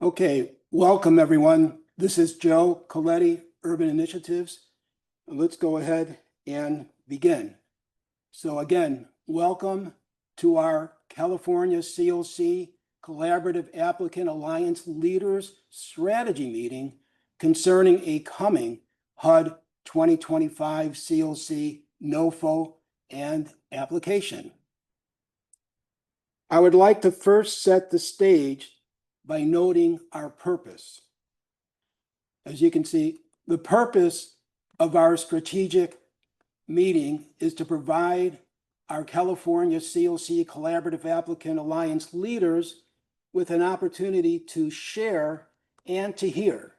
Okay, welcome everyone. This is Joe Coletti, Urban Initiatives. Let's go ahead and begin. So again, welcome to our California CoC Collaborative Applicant Alliance Leaders Strategy Meeting concerning a coming HUD 2025 CoC NOFO and application. I would like to first set the stage by noting our purpose. As you can see, the purpose of our strategic meeting is to provide our California CoC Collaborative Applicant Alliance leaders with an opportunity to share and to hear.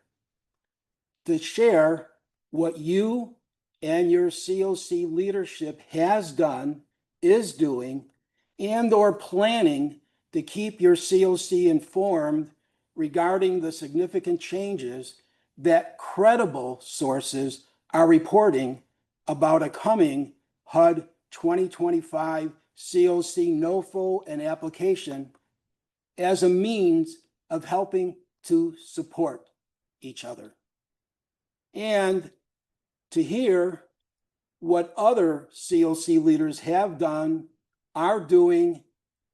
To share what you and your CoC leadership has done, is doing, and or planning to keep your CoC informed regarding the significant changes that credible sources are reporting about a coming HUD 2025 CoC NOFO and application as a means of helping to support each other. And to hear what other CoC leaders have done, are doing,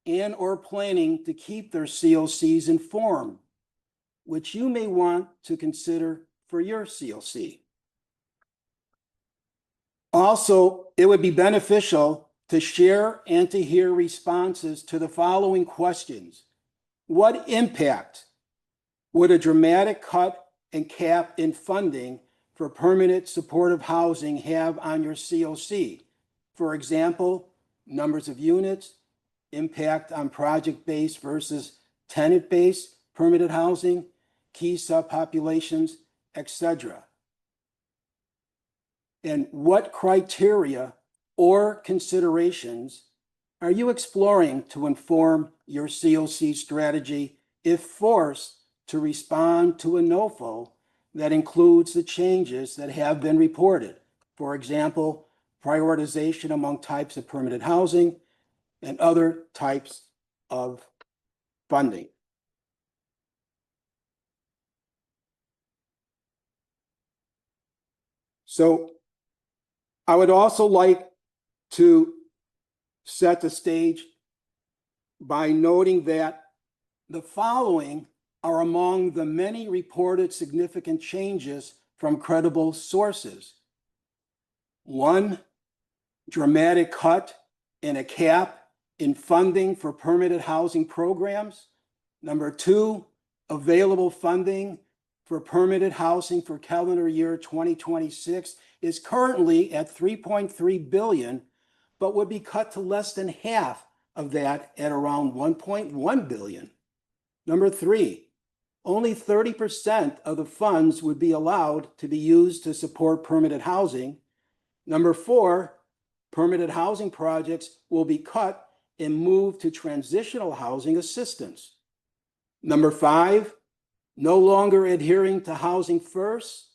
and or planning to keep their CoCs informed, which you may want to consider for your CoC. Also, it would be beneficial to share and to hear responses to the following questions. What impact would a dramatic cut and cap in funding for permanent supportive housing have on your CoC? For example, numbers of units, impact on project-based versus tenant-based permitted housing, key subpopulations, etc. And what criteria or considerations are you exploring to inform your CoC strategy if forced to respond to a NOFO that includes the changes that have been reported? For example, prioritization among types of permitted housing and other types of funding. So I would also like to set the stage by noting that the following are among the many reported significant changes from credible sources. 1, dramatic cut and a cap in funding for permitted housing programs. Number 2, available funding for permitted housing for calendar year 2026 is currently at $3.3 billion, but would be cut to less than half of that at around $1.1 billion. Number 3, only 30% of the funds would be allowed to be used to support permitted housing. Number 4, permitted housing projects will be cut and moved to transitional housing assistance. Number 5, no longer adhering to housing first.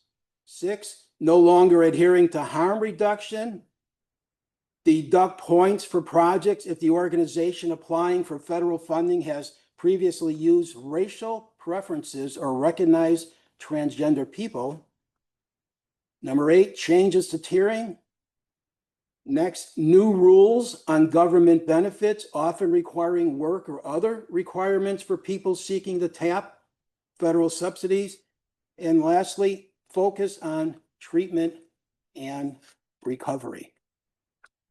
6, no longer adhering to harm reduction. Deduct points for projects if the organization applying for federal funding has previously used racial preferences or recognized transgender people. Number 8, changes to tiering. Next, new rules on government benefits, often requiring work or other requirements for people seeking to tap federal subsidies. And lastly, focus on treatment and recovery.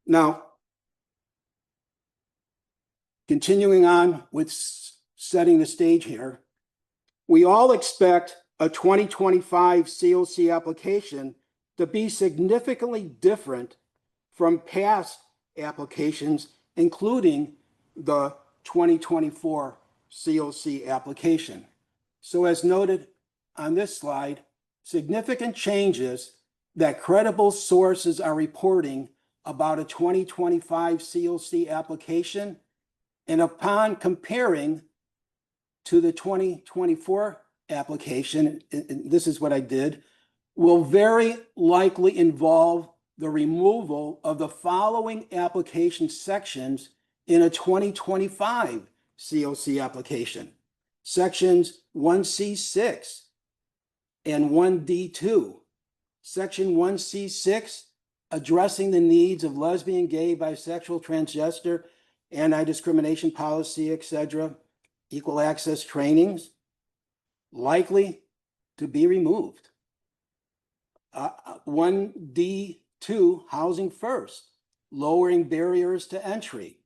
Now, continuing on with setting the stage here, we all expect a 2025 CoC application to be significantly different from past applications, including the 2024 CoC application. So as noted on this slide, significant changes that credible sources are reporting about a 2025 CoC application, and upon comparing to the 2024 application, and this is what I did, will very likely involve the removal of the following application sections in a 2025 CoC application. sections 1C6 and 1D2. Section 1C6, addressing the needs of lesbian, gay, bisexual, transgender, anti-discrimination policy, etc., equal access trainings, likely to be removed. 1D2, housing first, lowering barriers to entry.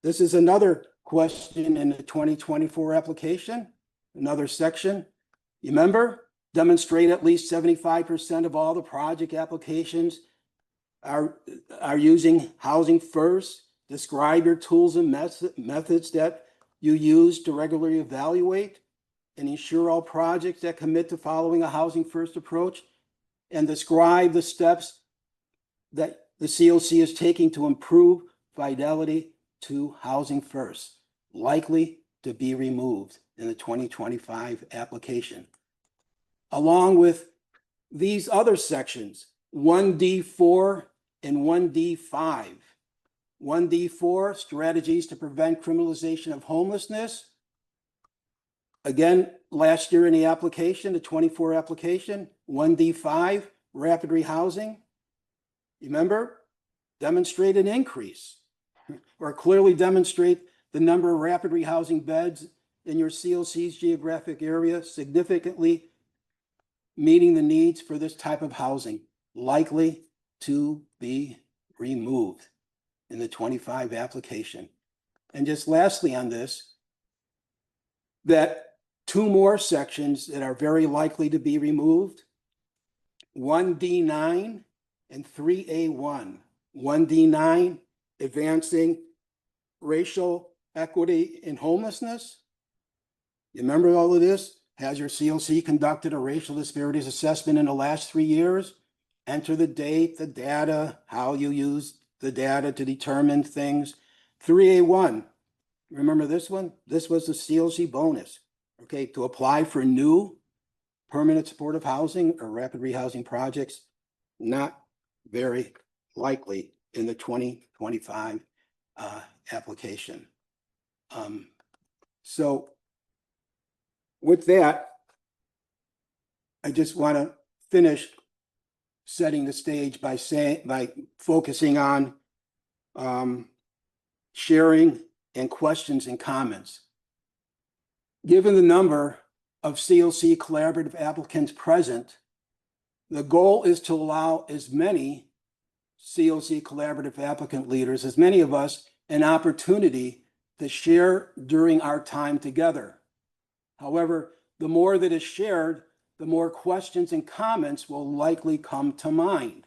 This is another question in the 2024 application, another section. You remember, demonstrate at least 75% of all the project applications are using housing first. Describe your tools and methods that you use to regularly evaluate and ensure all projects that commit to following a housing first approach, and describe the steps that the CoC is taking to improve fidelity to housing first, likely to be removed in the 2025 application. Along with these other sections, 1D4 and 1D5. 1D4, strategies to prevent criminalization of homelessness. Again, last year in the application, the 24 application, 1D5, rapid rehousing. Remember, demonstrate an increase or clearly demonstrate the number of rapid rehousing beds in your CoC's geographic area significantly meeting the needs for this type of housing, likely to be removed in the 25 application. And just lastly on this, that two more sections that are very likely to be removed, 1D9 and 3A1. 1D9, advancing racial equity in homelessness. You remember all of this? Has your CoC conducted a racial disparities assessment in the last 3 years? Enter the date, the data, how you use the data to determine things. 3A1, remember this one? This was the CoC bonus, okay, to apply for new permanent supportive housing or rapid rehousing projects, not very likely in the 2025 application. So with that, I just want to finish setting the stage by focusing on sharing and questions and comments. Given the number of CoC collaborative applicants present, the goal is to allow as many CoC collaborative applicant leaders, as many of us, an opportunity to share during our time together. However, the more that is shared, the more questions and comments will likely come to mind.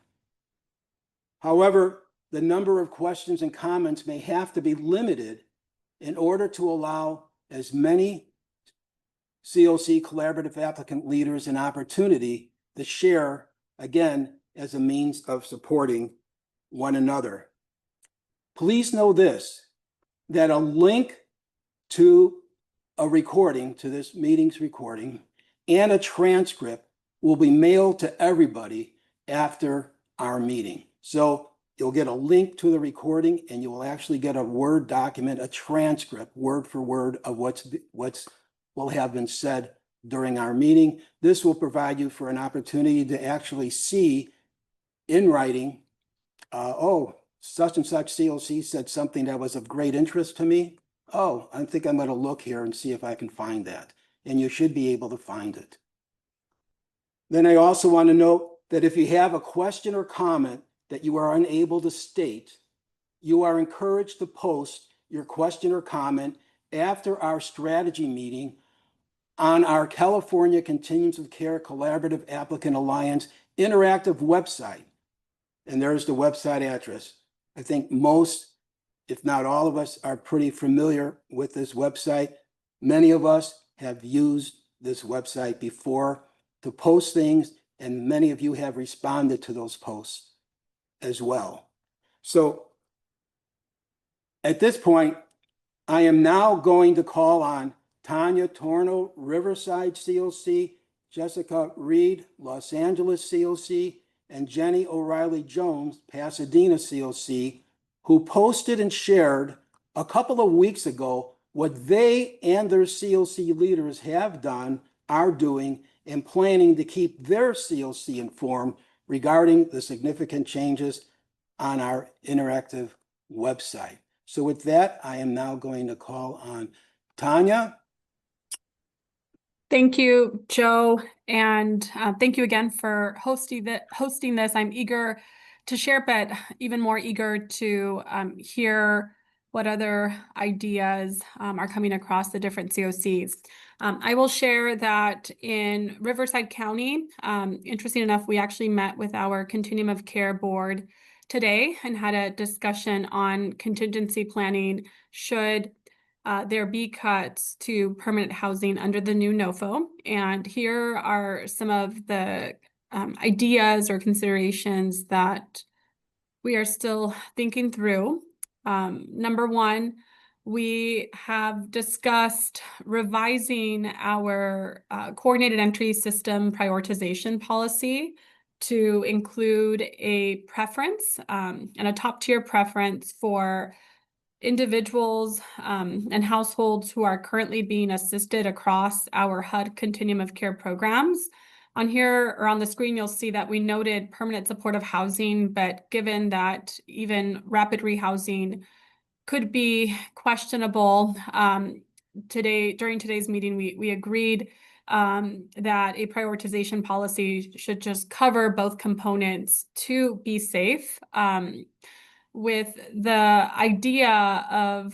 However, the number of questions and comments may have to be limited in order to allow as many CoC collaborative applicant leaders an opportunity to share, again, as a means of supporting one another. Please know this, that a link to a recording, to this meeting's recording, and a transcript will be mailed to everybody after our meeting. So you'll get a link to the recording and you will actually get a Word document, a transcript, word for word of what's will have been said during our meeting. This will provide you for an opportunity to actually see in writing, oh, such and such CoC said something that was of great interest to me. Oh, I think I'm going to look here and see if I can find that. And you should be able to find it. Then I also want to note that if you have a question or comment that you are unable to state, you are encouraged to post your question or comment after our strategy meeting on our California Continuums of Care Collaborative Applicant Alliance interactive website. And there's the website address. I think most, if not all of us, are pretty familiar with this website. Many of us have used this website before to post things, and many of you have responded to those posts as well. So at this point, I am now going to call on Tanya Torno, Riverside CoC, Jessica Reed, Los Angeles CoC, and Jenny O'Reilly Jones, Pasadena CoC, who posted and shared a couple of weeks ago what they and their CoC leaders have done, are doing, and planning to keep their CoC informed regarding the significant changes on our interactive website. So with that, I am now going to call on Tanya. Thank you, Joe, and thank you again for hosting this. I'm eager to share, but even more eager to hear what other ideas are coming across the different CoCs. I will share that in Riverside County, interesting enough, we actually met with our Continuum of Care Board today and had a discussion on contingency planning should there be cuts to permanent housing under the new NOFO. And here are some of the ideas or considerations that we are still thinking through. Number one, we have discussed revising our coordinated entry system prioritization policy to include a preference and a top tier preference for individuals and households who are currently being assisted across our HUD Continuum of Care programs. On here or on the screen, you'll see that we noted permanent supportive housing, but given that even rapid rehousing could be questionable, during today's meeting, we agreed that a prioritization policy should just cover both components to be safe. With the idea of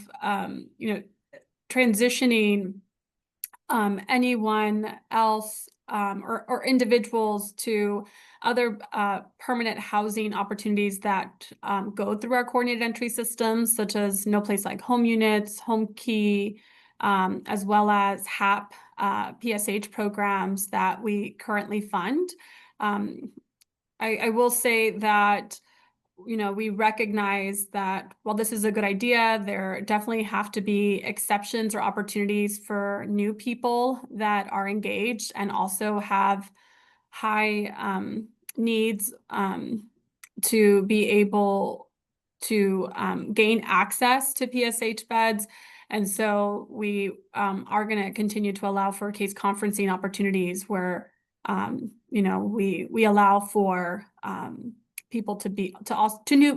transitioning anyone else or individuals to other permanent housing opportunities that go through our coordinated entry systems, such as No Place Like Home units, Home Key, as well as HAP PSH programs that we currently fund. I will say that we recognize that while this is a good idea, there definitely have to be exceptions or opportunities for new people that are engaged and also have high needs to be able to gain access to PSH beds. And so we are going to continue to allow for case conferencing opportunities where we allow for people to be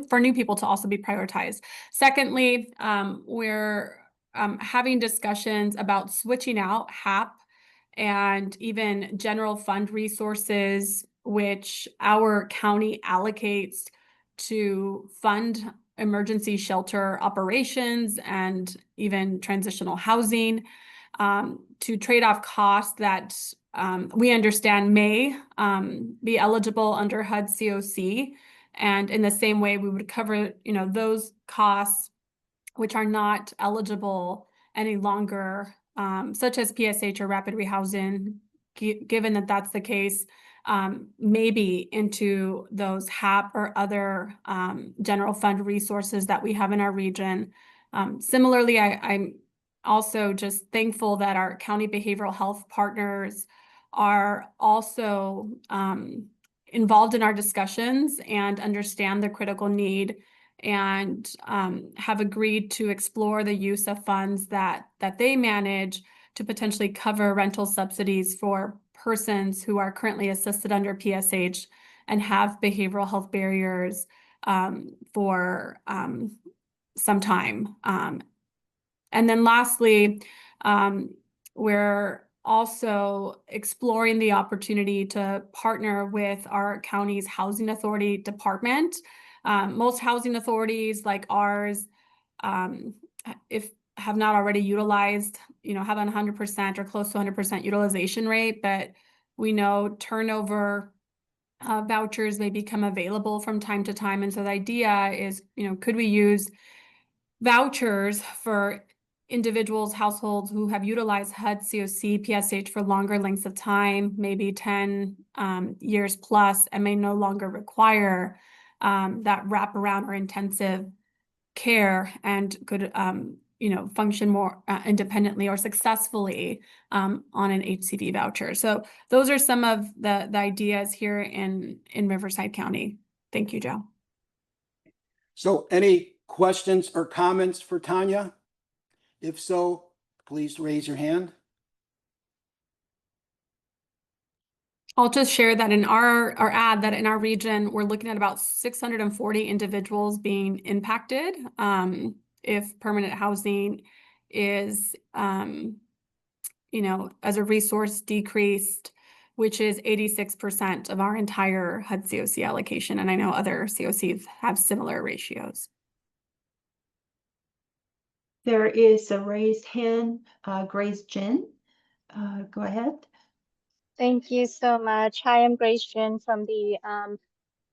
for new people to also be prioritized. Secondly, we're having discussions about switching out HAP and even general fund resources, which our county allocates to fund emergency shelter operations and even transitional housing, to trade off costs that we understand may be eligible under HUD CoC. And in the same way, we would cover, those costs which are not eligible any longer, such as PSH or rapid rehousing, given that that's the case, maybe into those HAP or other general fund resources that we have in our region. Similarly, I'm also just thankful that our county behavioral health partners are also involved in our discussions and understand the critical need and have agreed to explore the use of funds that they manage to potentially cover rental subsidies for persons who are currently assisted under PSH and have behavioral health barriers for some time. And then lastly, we're also exploring the opportunity to partner with our county's housing authority department. Most housing authorities like ours, if have not already utilized, have a 100% or close to 100% utilization rate, but we know turnover vouchers may become available from time to time. And so the idea is, could we use vouchers for individuals, households who have utilized HUD, CoC, PSH for longer lengths of time, maybe 10 years plus, and may no longer require that wraparound or intensive care and could function more independently or successfully on an HCV voucher. So those are some of the ideas here in Riverside County. Thank you, Joe. So any questions or comments for Tanya? If so, please raise your hand. I'll just share that in or add that in our region, we're looking at about 640 individuals being impacted. If permanent housing is, as a resource decreased, which is 86% of our entire HUD CoC allocation. And I know other CoCs have similar ratios. There is a raised hand, Grace Jen. Go ahead. Thank you so much. Hi, I'm Grace Jin from the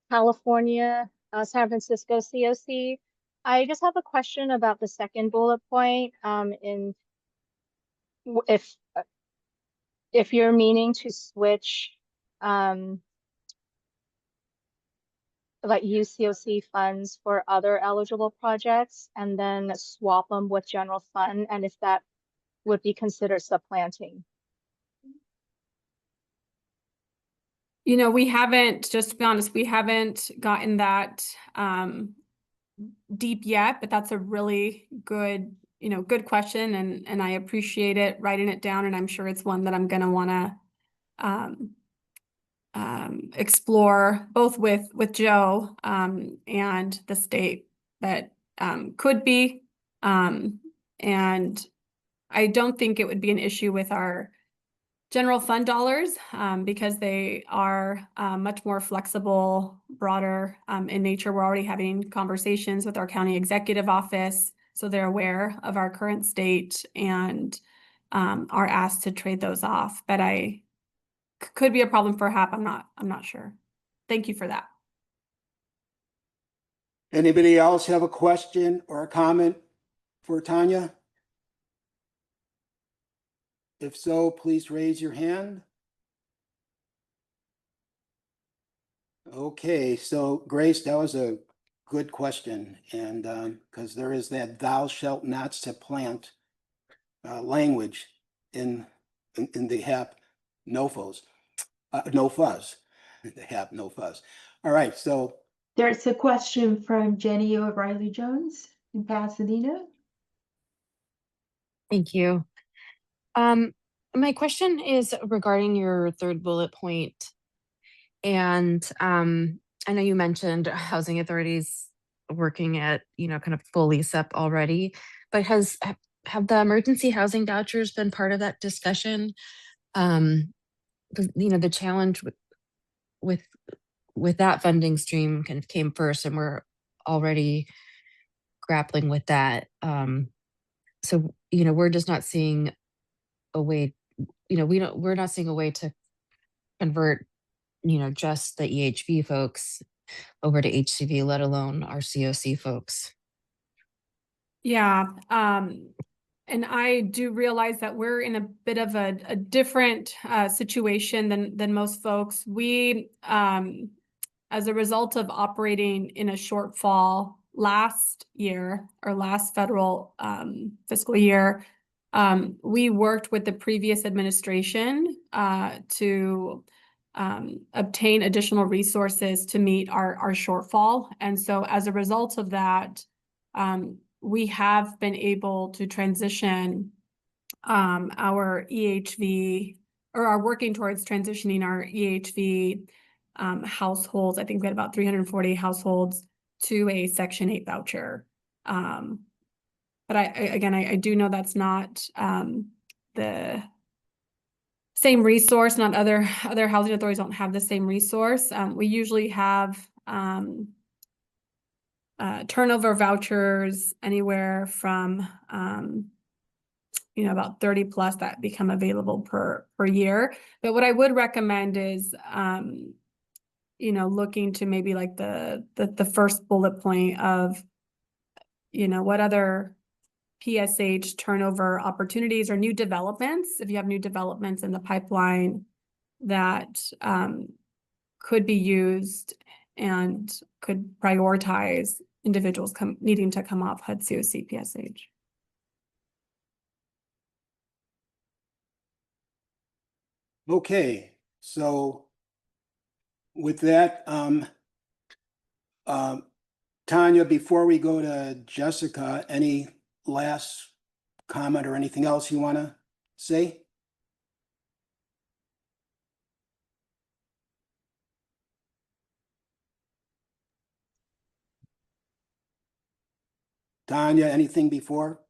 California, San Francisco CoC. I just have a question about the second bullet point. If you're meaning to switch, like use CoC funds for other eligible projects and then swap them with general fund, and if that would be considered supplanting. We haven't, just to be honest, we haven't gotten that deep yet, but that's a really good, good question. And I appreciate it, writing it down. And I'm sure it's one that I'm going to want to explore both with Joe and the state that could be. And I don't think it would be an issue with our general fund dollars because they are much more flexible, broader in nature. We're already having conversations with our county executive office, so they're aware of our current state and are asked to trade those off. But I could be a problem for HAP. I'm not sure. Thank you for that. Anybody else have a question or a comment for Tanya? If so, please raise your hand. Okay, so Grace, that was a good question. And because there is that thou shalt not supplant language in the HAP NOFOs, no fuzz, the HAP no fuzz. All right, so. There's a question from Jenny O'Reilly Jones in Pasadena. Thank you. My question is regarding your third bullet point. And I know you mentioned housing authorities working at, kind of full lease up already, but have the emergency housing vouchers been part of that discussion? The challenge with that funding stream kind of came first, and we're already grappling with that. So, we're just not seeing a way, we're not seeing a way to convert, just the EHV folks over to HCV, let alone our CoC folks. Yeah. And I do realize that we're in a bit of a different situation than most folks. We, as a result of operating in a shortfall last year or last federal fiscal year, we worked with the previous administration to obtain additional resources to meet our shortfall. And so as a result of that, we have been able to transition our EHV, or are working towards transitioning our EHV households. I think we had about 340 households to a Section 8 voucher. But I do know that's not the same resource. Not other housing authorities don't have the same resource. We usually have turnover vouchers anywhere from about 30 plus that become available per year. But what I would recommend is looking to maybe like the first bullet point of what other PSH turnover opportunities or new developments, if you have new developments in the pipeline that could be used and could prioritize individuals needing to come off HUD CoC PSH. Okay, so with that, Tanya, before we go to Jessica, any last comment or anything else you want to say? Tanya, anything before?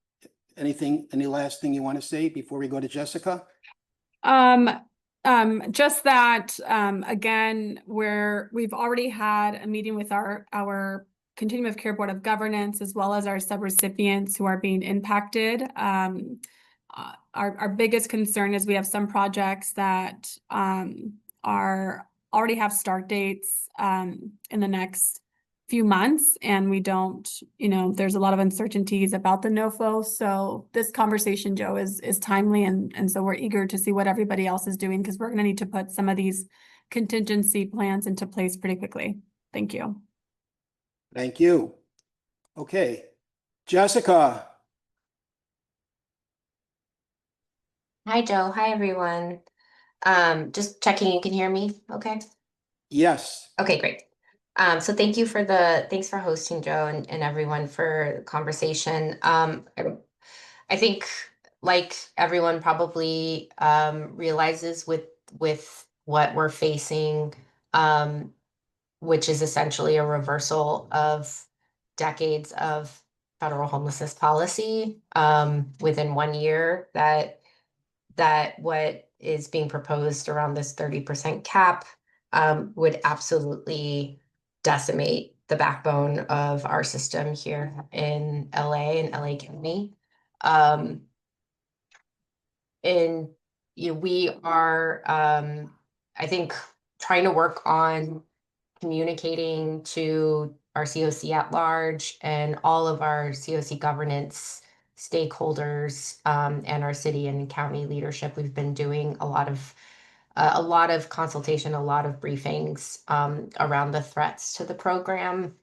Any last thing you want to say before we go to Jessica? Just that, again, we've already had a meeting with our Continuum of Care Board of Governance, as well as our subrecipients who are being impacted. Our biggest concern is we have some projects that, already have start dates, in the next few months, and we don't, there's a lot of uncertainties about the NOFO. So this conversation, Joe, is timely, and so we're eager to see what everybody else is doing, because we're gonna need to put some of these contingency plans into place pretty quickly. Thank you. Thank you. Okay, Jessica. Hi, Joe. Hi, everyone. Just checking you can hear me, okay? Yes. Okay, great. So thanks for hosting, Joe, and everyone for the conversation. I think, like everyone probably realizes with what we're facing, which is essentially a reversal of decades of federal homelessness policy, within 1 year, that what is being proposed around this 30% cap would absolutely decimate the backbone of our system here in LA and LA County. And we are, I think, trying to work on communicating to our CoC at large and all of our CoC governance stakeholders, and our city and county leadership. We've been doing a lot of consultation, a lot of briefings around the threats to the program,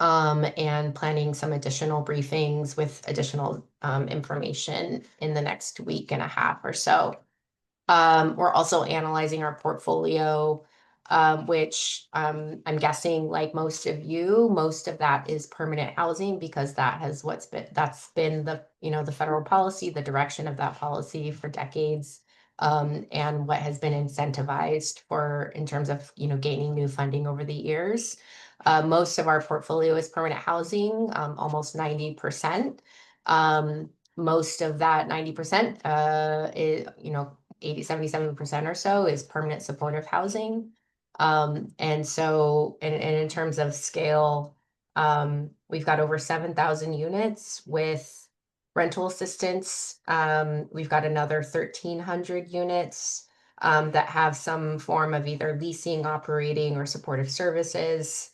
and planning some additional briefings with additional information in the next week and a half or so. We're also analyzing our portfolio, which I'm guessing, like most of you, most of that is permanent housing, because that's been the the federal policy, the direction of that policy for decades, and what has been incentivized in terms of gaining new funding over the years. Most of our portfolio is permanent housing, almost 90%. Most of that 90% is 77% or so is permanent supportive housing. And so, and in terms of scale, we've got over 7,000 units with rental assistance. We've got another 1,300 units that have some form of either leasing, operating, or supportive services.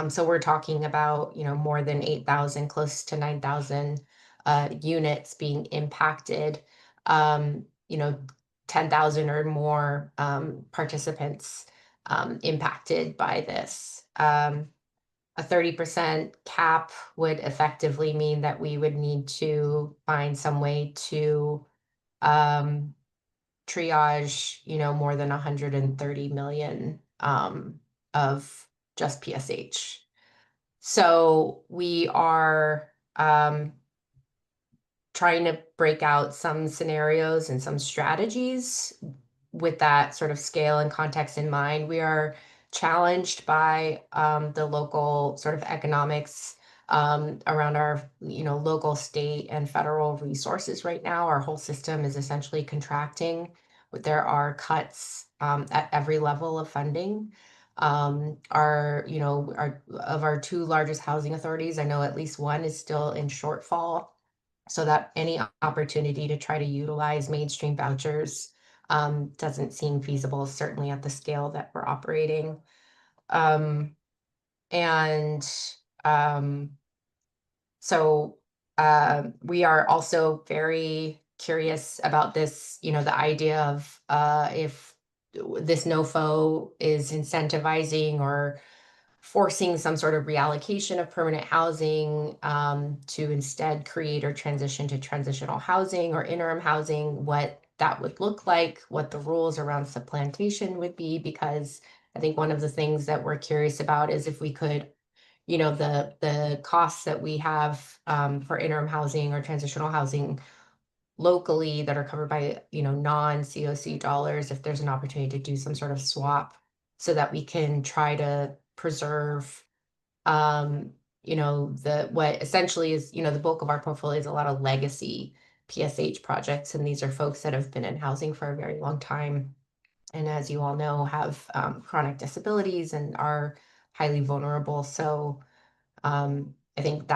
So we're talking about, more than 8,000, close to 9,000 units being impacted. 10,000 or more participants impacted by this. A 30% cap would effectively mean that we would need to find some way to triage, more than 130 million of just PSH. So we are trying to break out some scenarios and some strategies with that sort of scale and context in mind. We are challenged by the local sort of economics around our local, state, and federal resources right now. Our whole system is essentially contracting. There are cuts at every level of funding. Of our two largest housing authorities, I know at least one is still in shortfall, so that any opportunity to try to utilize mainstream vouchers doesn't seem feasible, certainly at the scale that we're operating. So we are also very curious about this, the idea of if this NOFO is incentivizing or forcing some sort of reallocation of permanent housing to instead create or transition to transitional housing or interim housing, what that would look like, what the rules around supplantation would be, because I think one of the things that we're curious about is if we could, you know, the costs that we have for interim housing or transitional housing locally that are covered by, you know, non-CoC dollars, if there's an opportunity to do some sort of swap so that we can try to preserve, you know, what essentially is, you know, the bulk of our portfolio is a lot of legacy PSH projects. And these are folks that have been in housing for a very long time. And as you all know, have chronic disabilities and are highly vulnerable. So I think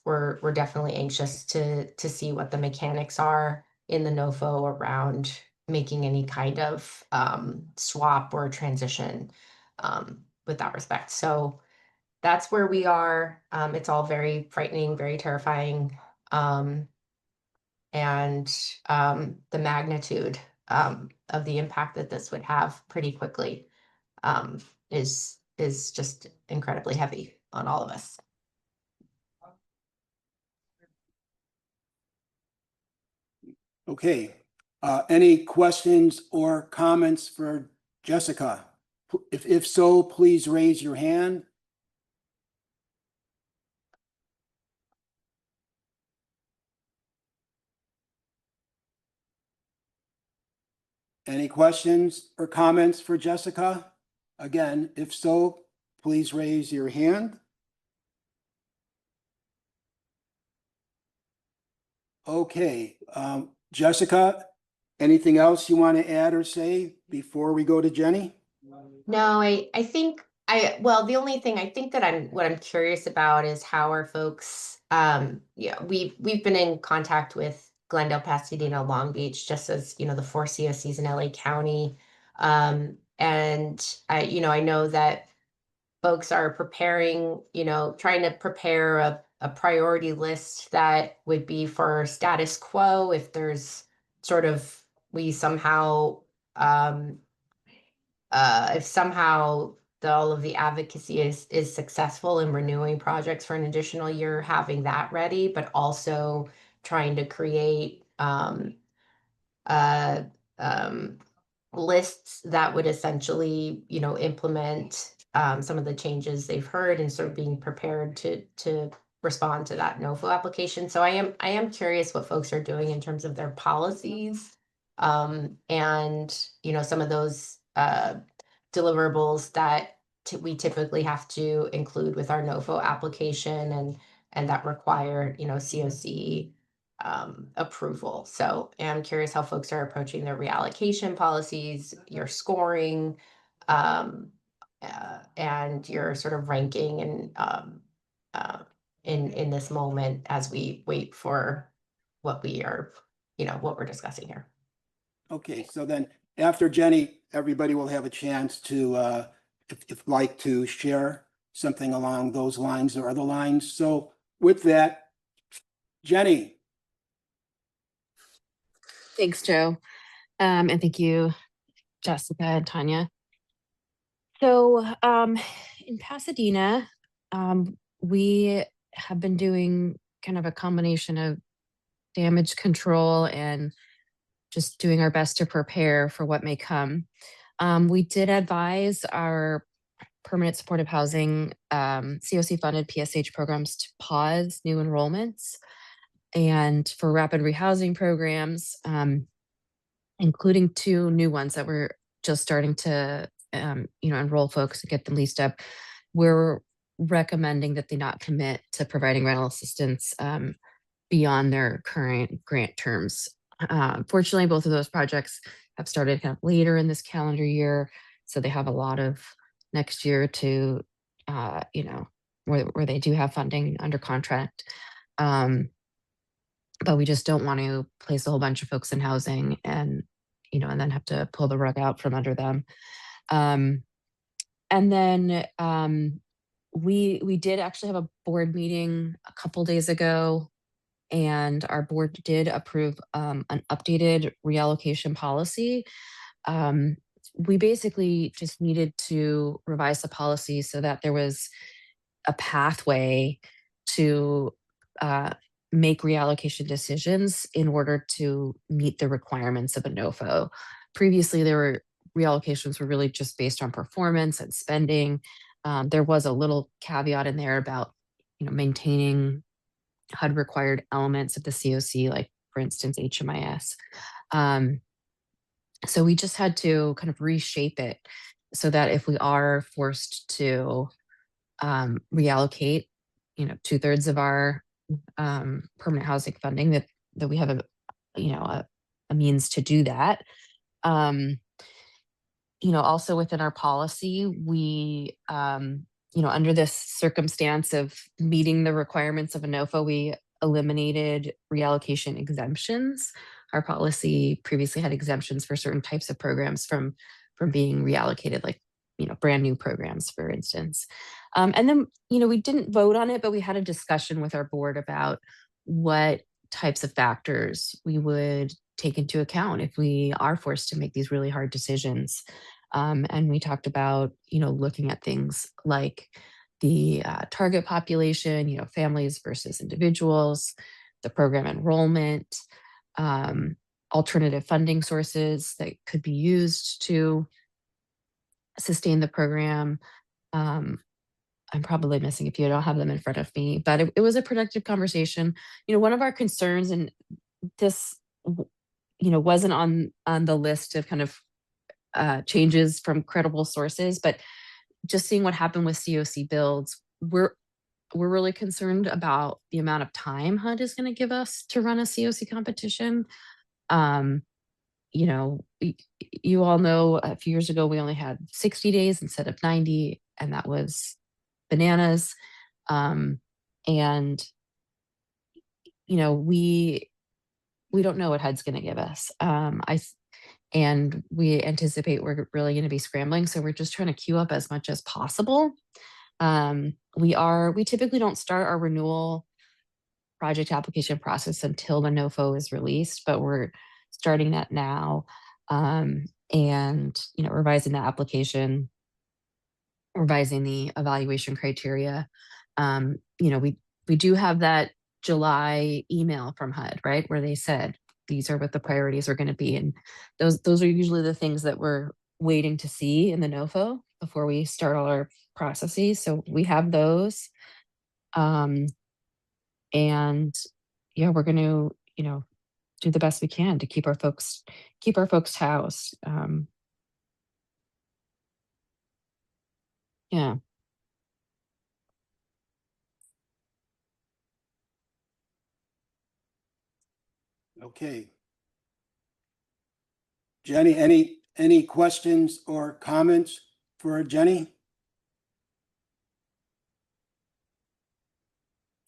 we're definitely anxious to see what the mechanics are in the NOFO around making any kind of swap or transition with that respect. So that's where we are. It's all very frightening, very terrifying. And the magnitude of the impact that this would have pretty quickly is just incredibly heavy on all of us. Okay, any questions or comments for Jessica? If so, please raise your hand. Any questions or comments for Jessica? Again, if so, please raise your hand. Okay, Jessica, anything else you want to add or say before we go to Jenny? No, I think well, the only thing I think that what I'm curious about is how are folks, yeah, we've been in contact with Glendale, Pasadena, Long Beach, just as, you know, the 4 COCs in LA County. And I know that folks are preparing, you know, trying to prepare a priority list that would be for status quo if there's sort of, we somehow, if somehow all of the advocacy is successful in renewing projects for an additional year, having that ready, but also trying to create uh, lists that would essentially, you know, implement some of the changes they've heard and sort of being prepared to respond to that NOFO application. So I am curious what folks are doing in terms of their policies and, you know, some of those deliverables that we typically have to include with our NOFO application and that require, you know, CoC approval. So I'm curious how folks are approaching their reallocation policies, your scoring, and your sort of ranking and in this moment as we wait for what we are, you know, what we're discussing here. Okay, so then after Jenny, everybody will have a chance to, if like to share something along those lines or other lines. So with that, Jenny. Thanks, Joe. And thank you, Jessica and Tanya. So in Pasadena, we have been doing kind of a combination of damage control and just doing our best to prepare for what may come. We did advise our permanent supportive housing CoC funded PSH programs to pause new enrollments, and for rapid rehousing programs, including 2 new ones that we're just starting to enroll folks and get them leased up. We're recommending that they not commit to providing rental assistance beyond their current grant terms. Fortunately, both of those projects have started kind of later in this calendar year, so they have a lot of next year to, where they do have funding under contract. But we just don't want to place a whole bunch of folks in housing and then have to pull the rug out from under them. And then we did actually have a board meeting a couple days ago, and our board did approve an updated reallocation policy. We basically just needed to revise the policy so that there was a pathway to make reallocation decisions in order to meet the requirements of a NOFO. Previously, reallocations were really just based on performance and spending. There was a little caveat in there about, maintaining HUD required elements of the COC, like for instance, HMIS. So we just had to kind of reshape it so that if we are forced to reallocate, 2/3 of our permanent housing funding, that we have a means to do that. Also within our policy, we, under this circumstance of meeting the requirements of a NOFO, we eliminated reallocation exemptions. Our policy previously had exemptions for certain types of programs from being reallocated, like, brand new programs, for instance. And then, we didn't vote on it, but we had a discussion with our board about what types of factors we would take into account if we are forced to make these really hard decisions. And we talked about, looking at things like the target population, families versus individuals, the program enrollment, alternative funding sources that could be used to sustain the program. I'm probably missing a few. I don't have them in front of me, but it was a productive conversation. One of our concerns, and this, wasn't on the list of kind of changes from credible sources, but just seeing what happened with CoC builds, we're really concerned about the amount of time HUD is going to give us to run a CoC competition. You all know a few years ago we only had 60 days instead of 90, and that was bananas. And we don't know what HUD's going to give us. And we anticipate we're really going to be scrambling, so we're just trying to queue up as much as possible. We typically don't start our renewal project application process until the NOFO is released, but we're starting that now. And revising the application, revising the evaluation criteria. We do have that July email from HUD, right, where they said these are what the priorities are going to be, and those are usually the things that we're waiting to see in the NOFO before we start all our processes. So we have those, and yeah, we're going to do the best we can to keep our folks housed. Yeah. Okay. Jenny, any questions or comments for Jenny?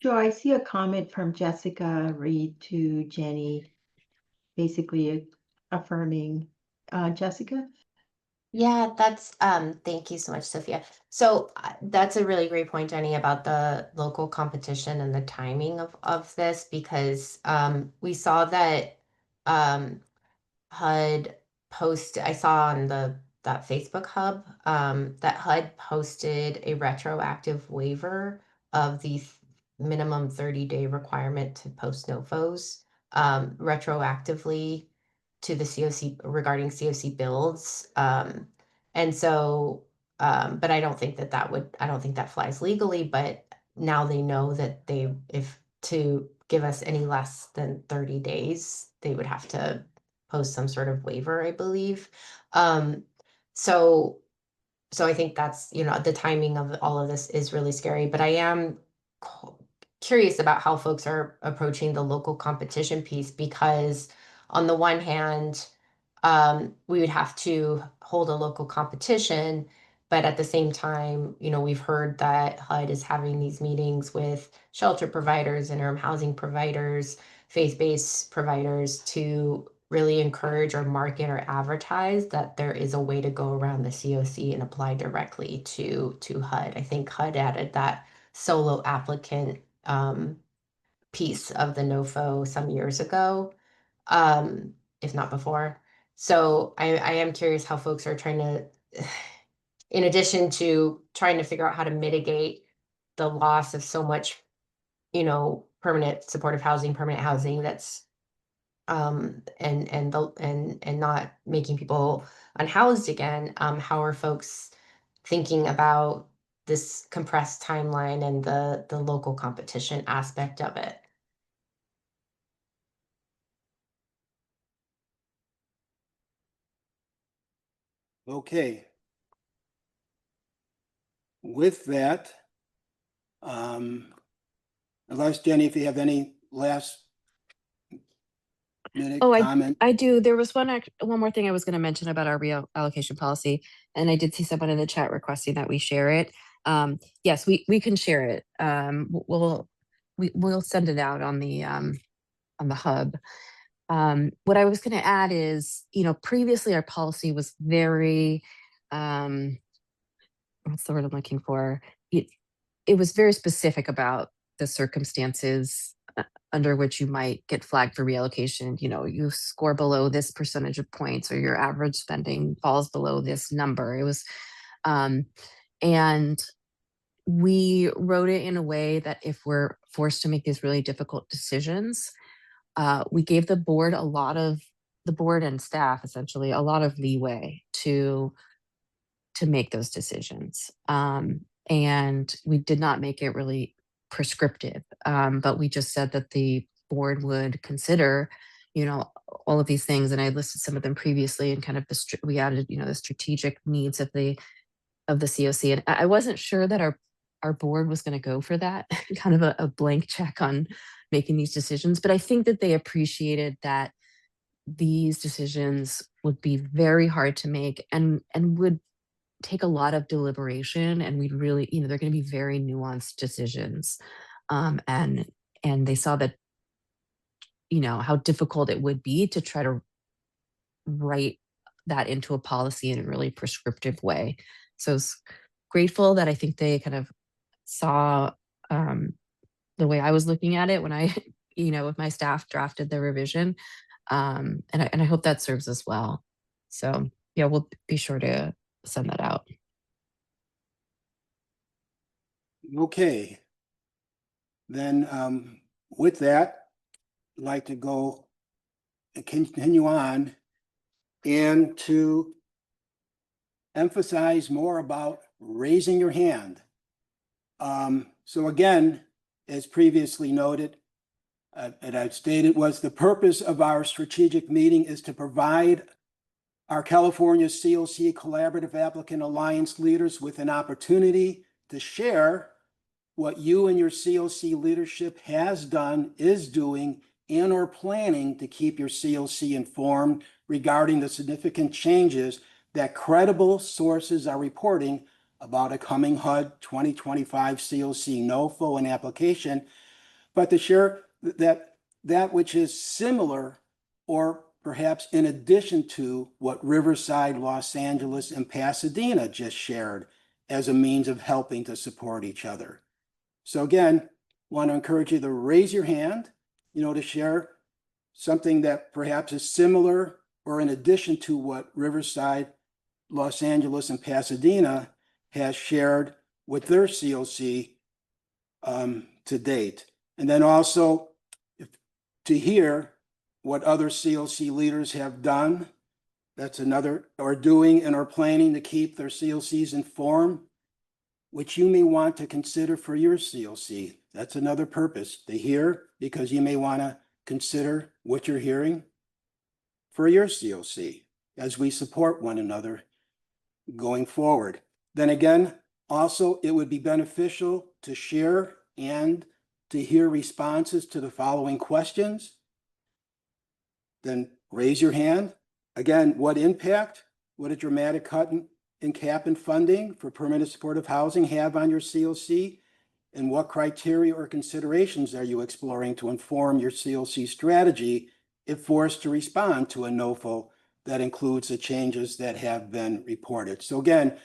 Joe, I see a comment from Jessica Reed to Jenny, basically affirming. Jessica? Yeah, that's thank you so much, Sophia. So that's a really great point, Jenny, about the local competition and the timing of this, because we saw that HUD I saw on that Facebook hub that HUD posted a retroactive waiver of the minimum 30-day requirement to post NOFOs retroactively to the CoC regarding CoC builds. And so, but I don't think I don't think that flies legally, but now they know that if to give us any less than 30 days, they would have to post some sort of waiver, I believe. So I think that's, the timing of all of this is really scary, but I am curious about how folks are approaching the local competition piece, because on the one hand, we would have to hold a local competition, but at the same time, we've heard that HUD is having these meetings with shelter providers, interim housing providers, faith-based providers to really encourage or market or advertise that there is a way to go around the CoC and apply directly to HUD. I think HUD added that solo applicant piece of the NOFO some years ago, if not before. So I am curious how folks are trying to, in addition to trying to figure out how to mitigate the loss of so much, permanent supportive housing, permanent housing that's and not making people unhoused again. How are folks thinking about this compressed timeline and the local competition aspect of it. Okay. With that, unless Jenny, if you have any last minute Oh, comment. I do. There was one more thing I was going to mention about our reallocation policy, and I did see someone in the chat requesting that we share it. Yes, we can share it. We'll send it out on the hub. What I was going to add is, previously our policy was very, what's the word I'm looking for? It was very specific about the circumstances under which you might get flagged for reallocation. You score below this percentage of points, or your average spending falls below this number. It was, and we wrote it in a way that if we're forced to make these really difficult decisions, we gave the board the board and staff essentially a lot of leeway to make those decisions. And we did not make it really prescriptive, but we just said that the board would consider, all of these things. And I listed some of them previously, and kind of we added, the strategic needs of the CoC. And I wasn't sure that our board was going to go for that kind of a blank check on making these decisions. But I think that they appreciated that these decisions would be very hard to make and would take a lot of deliberation, and we'd really, they're going to be very nuanced decisions. And they saw that, how difficult it would be to try to write that into a policy in a really prescriptive way. So I was grateful that I think they kind of saw the way I was looking at it when I, with my staff drafted the revision. And I hope that serves us well. So yeah, we'll be sure to send that out. Okay. Then with that, I'd like to go and continue on and to emphasize more about raising your hand. So again, as previously noted, and I've stated, was the purpose of our strategic meeting is to provide our California CoC Collaborative Applicant Alliance leaders with an opportunity to share what you and your CoC leadership has done, is doing, and or planning to keep your CoC informed regarding the significant changes that credible sources are reporting about a coming HUD 2025 CoC NOFO and application, but to share that which is similar or perhaps in addition to what Riverside, Los Angeles, and Pasadena just shared as a means of helping to support each other. So again, want to encourage you to raise your hand, to share something that perhaps is similar or in addition to what Riverside, Los Angeles, and Pasadena has shared with their CoC to date. And then also to hear what other CoC leaders have done, that's another, or doing and are planning to keep their CoCs informed, which you may want to consider for your CoC. That's another purpose, to hear, because you may want to consider what you're hearing for your CoC as we support one another going forward. Then again, also, it would be beneficial to share and to hear responses to the following questions. Then raise your hand. Again, what impact would a dramatic cut in cap and funding for permanent supportive housing have on your CoC? And what criteria or considerations are you exploring to inform your CoC strategy if forced to respond to a NOFO that includes the changes that have been reported? So again,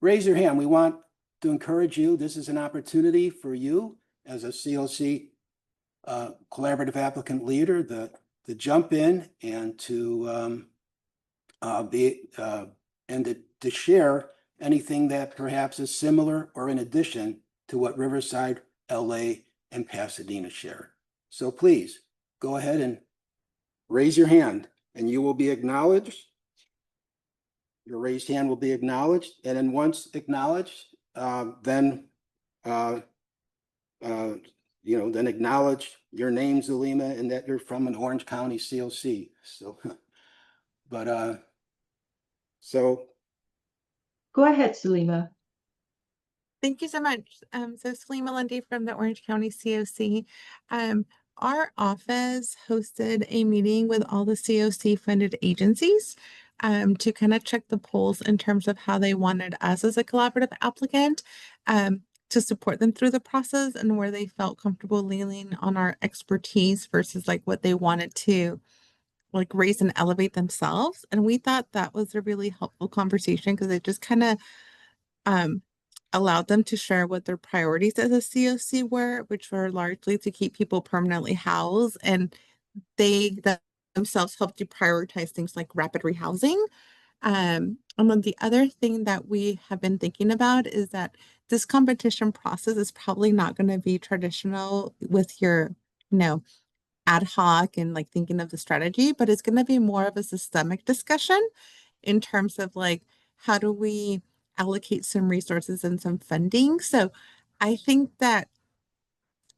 raise your hand. We want to encourage you. This is an opportunity for you as a CoC collaborative applicant leader to jump in and to to share anything that perhaps is similar or in addition to what Riverside, LA, and Pasadena share. So please go ahead and raise your hand and you will be acknowledged. Your raised hand will be acknowledged, and then once acknowledged, then, uh, then acknowledge your name, Zulima, and that you're from an Orange County COC. So, but, so, Go ahead, Sulima. Thank you so much. So Salima Lundy from the Orange County COC. Our office hosted a meeting with all the COC funded agencies to kind of check the polls in terms of how they wanted us as a collaborative applicant to support them through the process and where they felt comfortable leaning on our expertise versus like what they wanted to like raise and elevate themselves. And we thought that was a really helpful conversation because it just kind of allowed them to share what their priorities as a COC were, which were largely to keep people permanently housed. And they themselves helped to prioritize things like rapid rehousing. And then the other thing that we have been thinking about is that this competition process is probably not going to be traditional with your, ad hoc and like thinking of the strategy, but it's going to be more of a systemic discussion in terms of like, how do we allocate some resources and some funding? So I think that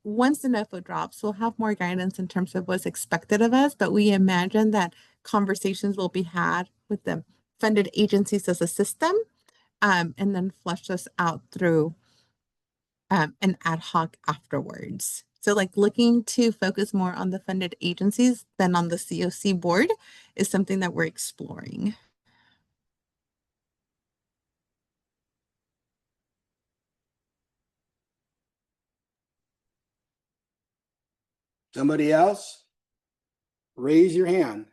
once the NOFO drops, we'll have more guidance in terms of what's expected of us, but we imagine that conversations will be had with the funded agencies as a system, and then flush this out through an ad hoc afterwards. So like looking to focus more on the funded agencies than on the COC board is something that we're exploring. somebody else? Raise your hand.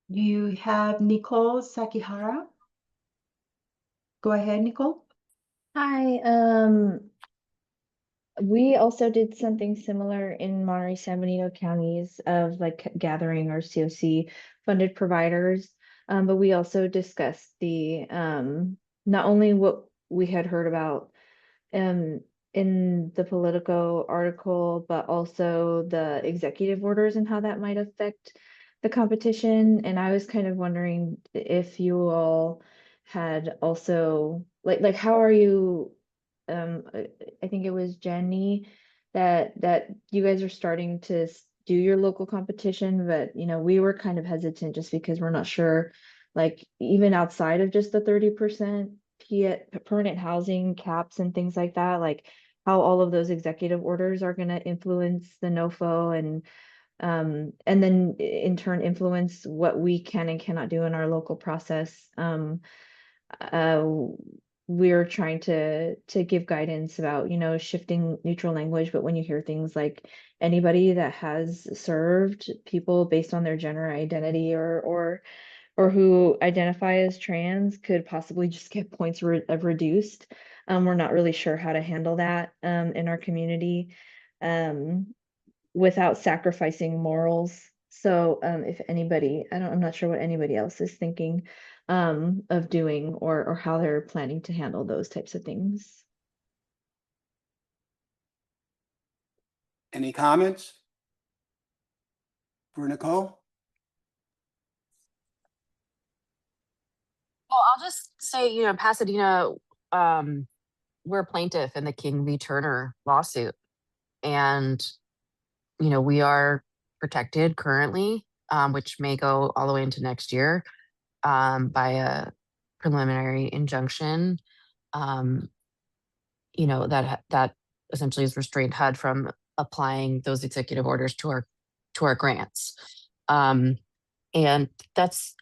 You have Nicole Sakihara. Go ahead, Nicole. Hi, we also did something similar in Monterey San Benito counties of like gathering our COC funded providers. But we also discussed the not only what we had heard about in the Politico article, but also the executive orders and how that might affect the competition. And I was kind of wondering if you all had also like how are you I think it was Jenny that you guys are starting to do your local competition, but we were kind of hesitant just because we're not sure, like even outside of just the 30% permanent housing caps and things like that, like how all of those executive orders are going to influence the NOFO and then in turn influence what we can and cannot do in our local process. Uh, we're trying to give guidance about shifting neutral language, but when you hear things like anybody that has served people based on their gender identity or who identify as trans could possibly just get points reduced. We're not really sure how to handle that in our community without sacrificing morals. So if anybody, I'm not sure what anybody else is thinking of doing or how they're planning to handle those types of things. Any comments for Nicole? Well, I'll just say, Pasadena, we're a plaintiff in the King v. Turner lawsuit. And, we are protected currently, which may go all the way into next year by a preliminary injunction. That essentially has restrained HUD from applying those executive orders to our grants. And that's,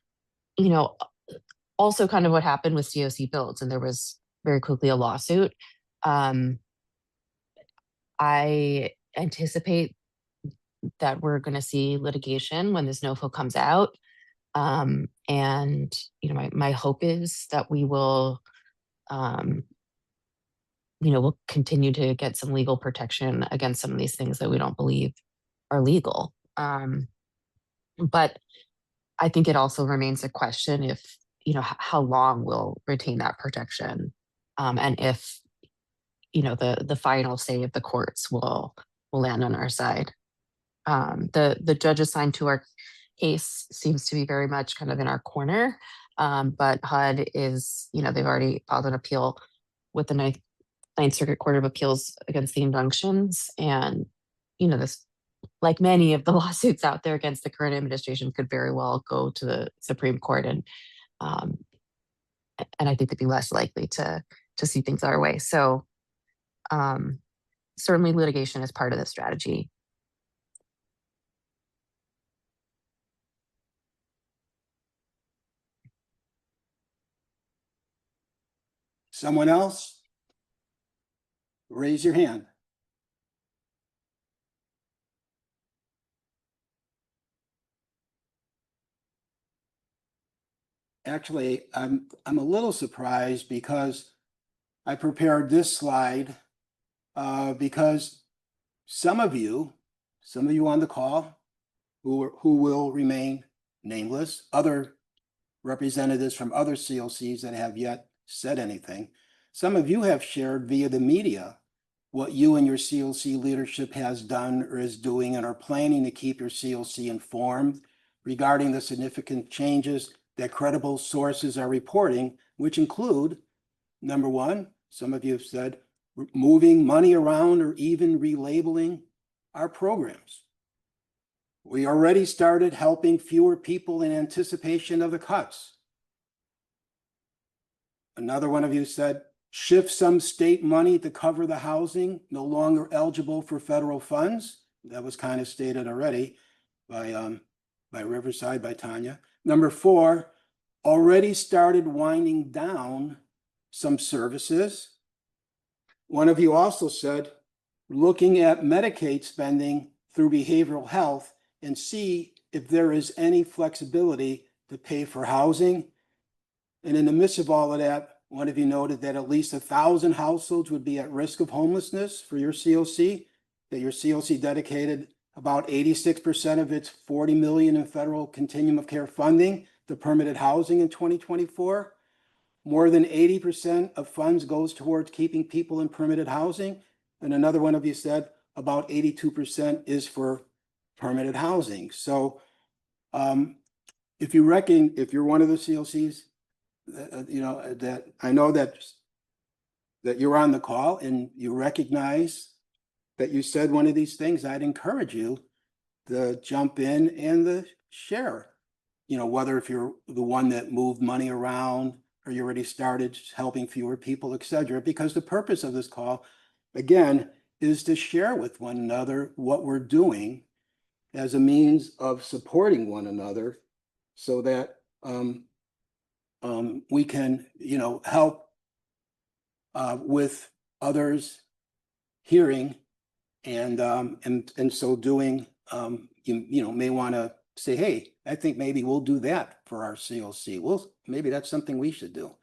also kind of what happened with COC builds, and there was very quickly a lawsuit. I anticipate that we're going to see litigation when this NOFO comes out. And, my hope is that we will, we'll continue to get some legal protection against some of these things that we don't believe are legal. But I think it also remains a question if, how long we'll retain that protection, and if, the final say of the courts will will land on our side. The judge assigned to our case seems to be very much kind of in our corner. But HUD is, they've already filed an appeal with the Ninth Circuit Court of Appeals against the injunctions. And, this, like many of the lawsuits out there against the current administration, could very well go to the Supreme Court. And I think they'd be less likely to see things our way. So certainly litigation is part of the strategy. Someone else? Raise your hand. Actually, I'm a little surprised because I prepared this slide because some of you on the call who will remain nameless, other representatives from other COCs that have yet said anything. Some of you have shared via the media what you and your COC leadership has done or is doing and are planning to keep your COC informed regarding the significant changes that credible sources are reporting, which include, number one, some of you have said, moving money around or even relabeling our programs. We already started helping fewer people in anticipation of the cuts. Another one of you said, shift some state money to cover the housing no longer eligible for federal funds. That was kind of stated already by Riverside, by Tanya. Number four, already started winding down some services. One of you also said, looking at Medicaid spending through behavioral health and see if there is any flexibility to pay for housing. And in the midst of all of that, one of you noted that at least 1,000 households would be at risk of homelessness for your COC, that your COC dedicated about 86% of its $40 million in federal continuum of care funding to permitted housing in 2024. More than 80% of funds goes towards keeping people in permitted housing. And another one of you said about 82% is for permitted housing. So if you're one of the COCs, that I know that you're on the call and you recognize that you said one of these things, I'd encourage you to jump in and to share, whether if you're the one that moved money around or you already started helping fewer people, etc. Because the purpose of this call, again, is to share with one another what we're doing as a means of supporting one another so that we can, help with others hearing and so doing, you may want to say, hey, I think maybe we'll do that for our COC. Well, maybe that's something we should do.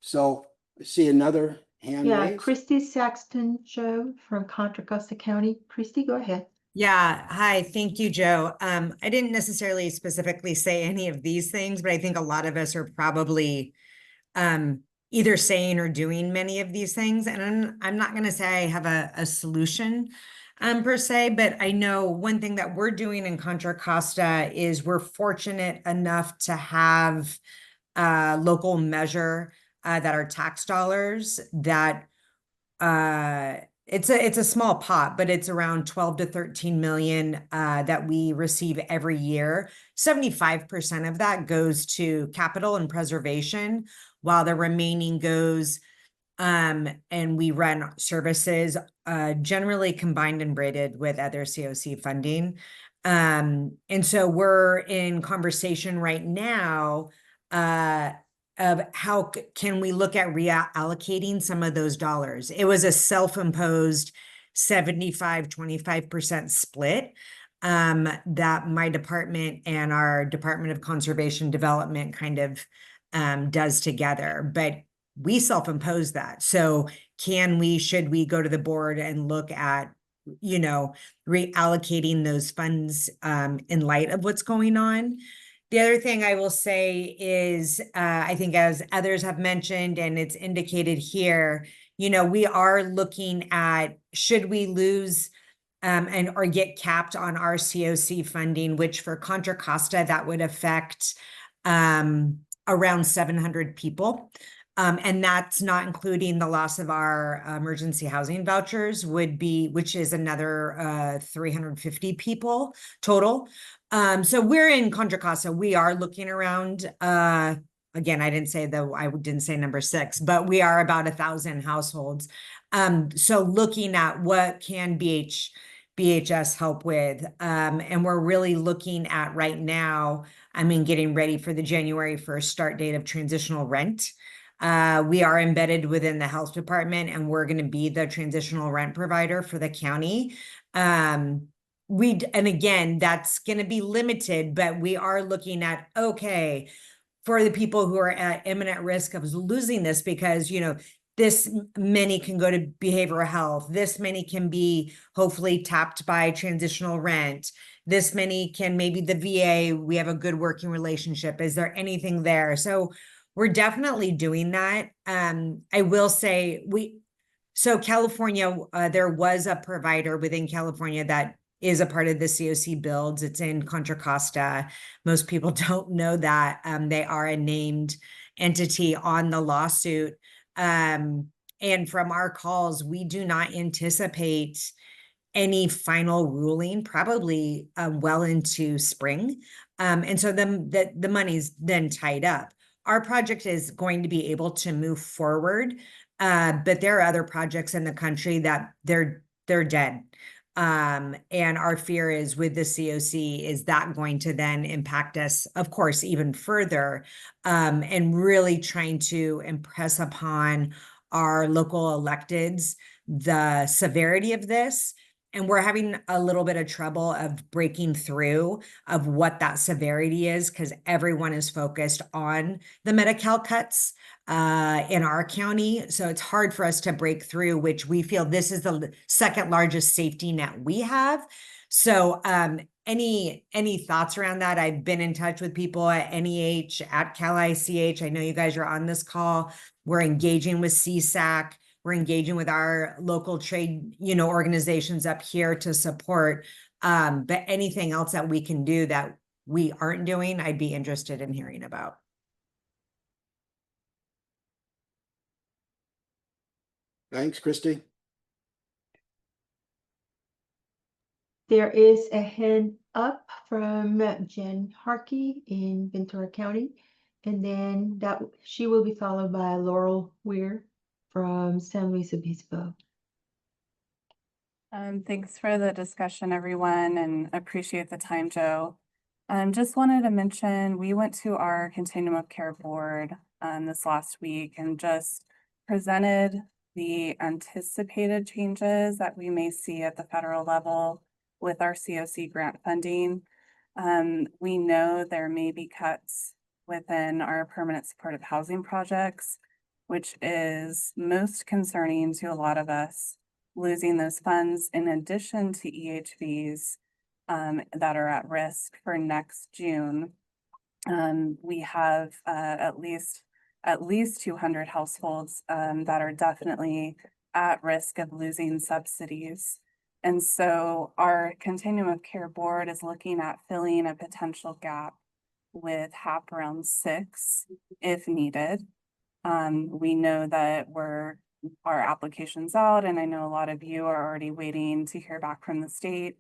So I see another hand Yeah, raised. Christy Saxton, Joe, from Contra Costa County. Christy, go ahead. Yeah, hi, thank you, Joe. I didn't necessarily specifically say any of these things, but I think a lot of us are probably either saying or doing many of these things. And I'm not going to say I have a solution per se, but I know one thing that we're doing in Contra Costa is we're fortunate enough to have a local measure that our tax dollars that it's a small pot, but it's around 12 to 13 million that we receive every year. 75% of that goes to capital and preservation, while the remaining goes and we run services generally combined and braided with other CoC funding. And so we're in conversation right now of how can we look at reallocating some of those dollars. It was a self-imposed 75-25% split that my department and our Department of Conservation Development kind of does together, but we self-impose that. So should we go to the board and look at, reallocating those funds in light of what's going on? The other thing I will say is, I think as others have mentioned, and it's indicated here, we are looking at, should we lose and or get capped on our CoC funding, which for Contra Costa, that would affect around 700 people. And that's not including the loss of our emergency housing vouchers which is another 350 people total. So we're in Contra Costa. We are looking around, again, I didn't say number 6, but we are about 1,000 households. So looking at what can BHS help with, and we're really looking at right now, getting ready for the January 1st start date of transitional rent. We are embedded within the health department, and we're going to be the transitional rent provider for the county. And again, that's going to be limited, but we are looking at, okay, for the people who are at imminent risk of losing this, because, this many can go to behavioral health. This many can be hopefully tapped by transitional rent. This many can maybe the VA. We have a good working relationship. Is there anything there? So we're definitely doing that. I will say so California, there was a provider within California that is a part of the CoC builds. It's in Contra Costa. Most people don't know that. They are a named entity on the lawsuit. And from our calls, we do not anticipate any final ruling, probably well into spring. And so the money's then tied up. Our project is going to be able to move forward, but there are other projects in the country that they're dead. And our fear is with the CoC, is that going to then impact us, of course, even further, and really trying to impress upon our local electeds the severity of this. And we're having a little bit of trouble of breaking through of what that severity is, because everyone is focused on the Medi-Cal cuts in our county. So it's hard for us to break through, which we feel this is the second largest safety net we have. So any thoughts around that? I've been in touch with people at NEH, at Cal ICH. I know you guys are on this call. We're engaging with CSAC. We're engaging with our local trade, organizations up here to support. But anything else that we can do that we aren't doing, I'd be interested in hearing about. Thanks, Christy. There is a hand up from Jen Harkey in Ventura County, and then she will be followed by Laurel Weir from San Luis Obispo. Thanks for the discussion, everyone, and appreciate the time, Joe. Just wanted to mention, we went to our Continuum of Care board this last week and just presented the anticipated changes that we may see at the federal level with our CoC grant funding. We know there may be cuts within our permanent supportive housing projects, which is most concerning to a lot of us, losing those funds in addition to EHVs that are at risk for next June. We have at least 200 households that are definitely at risk of losing subsidies. And so our Continuum of Care board is looking at filling a potential gap with HAP round 6 if needed. We know that our application's out, and I know a lot of you are already waiting to hear back from the state,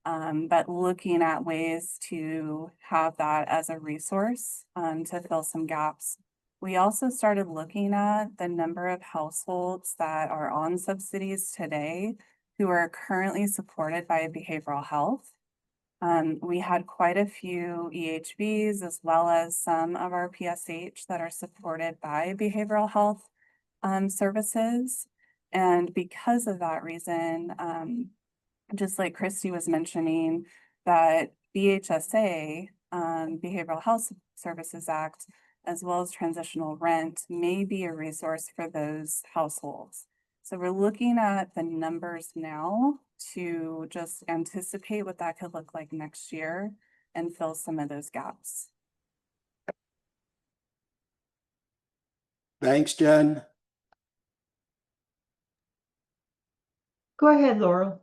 but looking at ways to have that as a resource to fill some gaps. We also started looking at the number of households that are on subsidies today who are currently supported by behavioral health. We had quite a few EHVs as well as some of our PSH that are supported by behavioral health services. And because of that reason, just like Christy was mentioning, that BHSA, Behavioral Health Services Act, as well as transitional rent may be a resource for those households. So we're looking at the numbers now to just anticipate what that could look like next year and fill some of those gaps. Thanks, Jen. Go ahead, Laurel.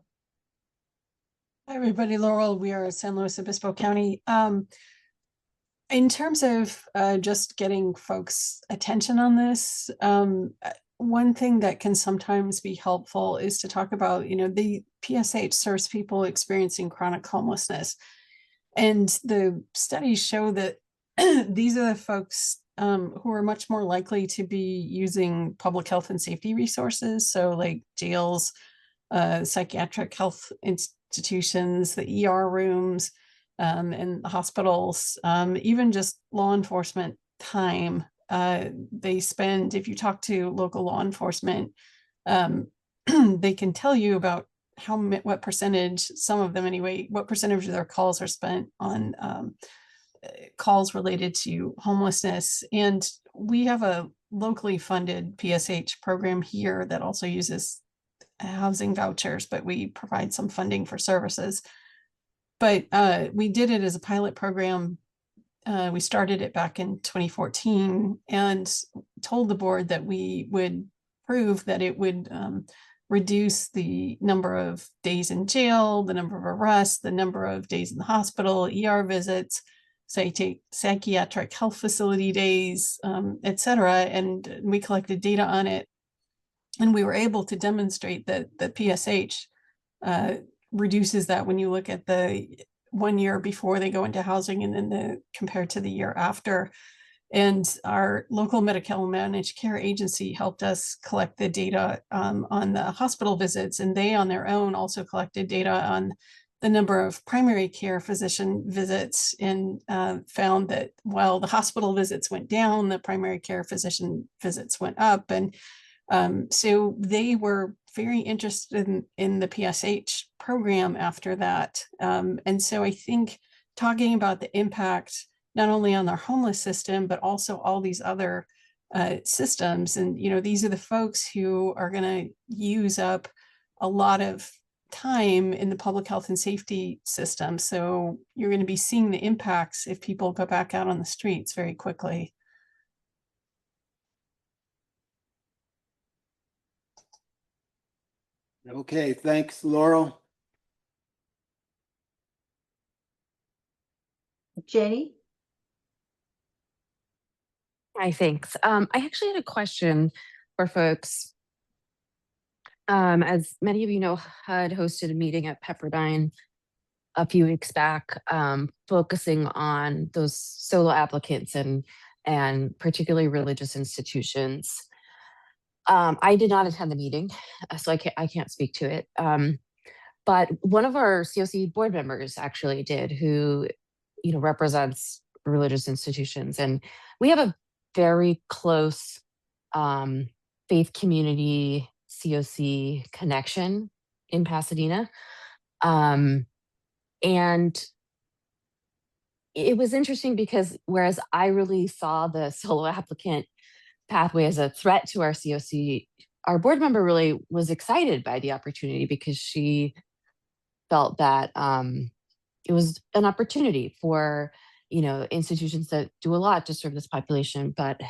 Hi, everybody. Laurel, we are San Luis Obispo County. In terms of just getting folks' attention on this, one thing that can sometimes be helpful is to talk about, the PSH serves people experiencing chronic homelessness. And the studies show that these are the folks who are much more likely to be using public health and safety resources. So like jails, psychiatric health institutions, the ER rooms, and hospitals, even just law enforcement time they spend. If you talk to local law enforcement, they can tell you about what percentage, some of them anyway, what percentage of their calls are spent on calls related to homelessness. And we have a locally funded PSH program here that also uses housing vouchers, but we provide some funding for services. But we did it as a pilot program. We started it back in 2014 and told the board that we would prove that it would reduce the number of days in jail, the number of arrests, the number of days in the hospital, ER visits, psychiatric health facility days, et cetera. And we collected data on it. And we were able to demonstrate that the PSH reduces that when you look at the 1 year before they go into housing and then compared to the year after. And our local medical managed care agency helped us collect the data on the hospital visits, and they on their own also collected data on the number of primary care physician visits and found that while the hospital visits went down, the primary care physician visits went up. And so they were very interested in the PSH program after that. And so I think talking about the impact, not only on our homeless system, but also all these other systems. And, these are the folks who are going to use up a lot of time in the public health and safety system. So you're going to be seeing the impacts if people go back out on the streets very quickly. Okay, thanks, Laurel. Jenny? Hi, thanks. I actually had a question for folks. As many of you know, HUD hosted a meeting at Pepperdine a few weeks back, focusing on those solo applicants and particularly religious institutions. I did not attend the meeting, so I can't speak to it. But one of our CoC board members actually did, who represents religious institutions, and we have a very close faith community CoC connection in Pasadena. And it was interesting because whereas I really saw the solo applicant pathway as a threat to our CoC, our board member really was excited by the opportunity because she felt that it was an opportunity for institutions that do a lot to serve this population, but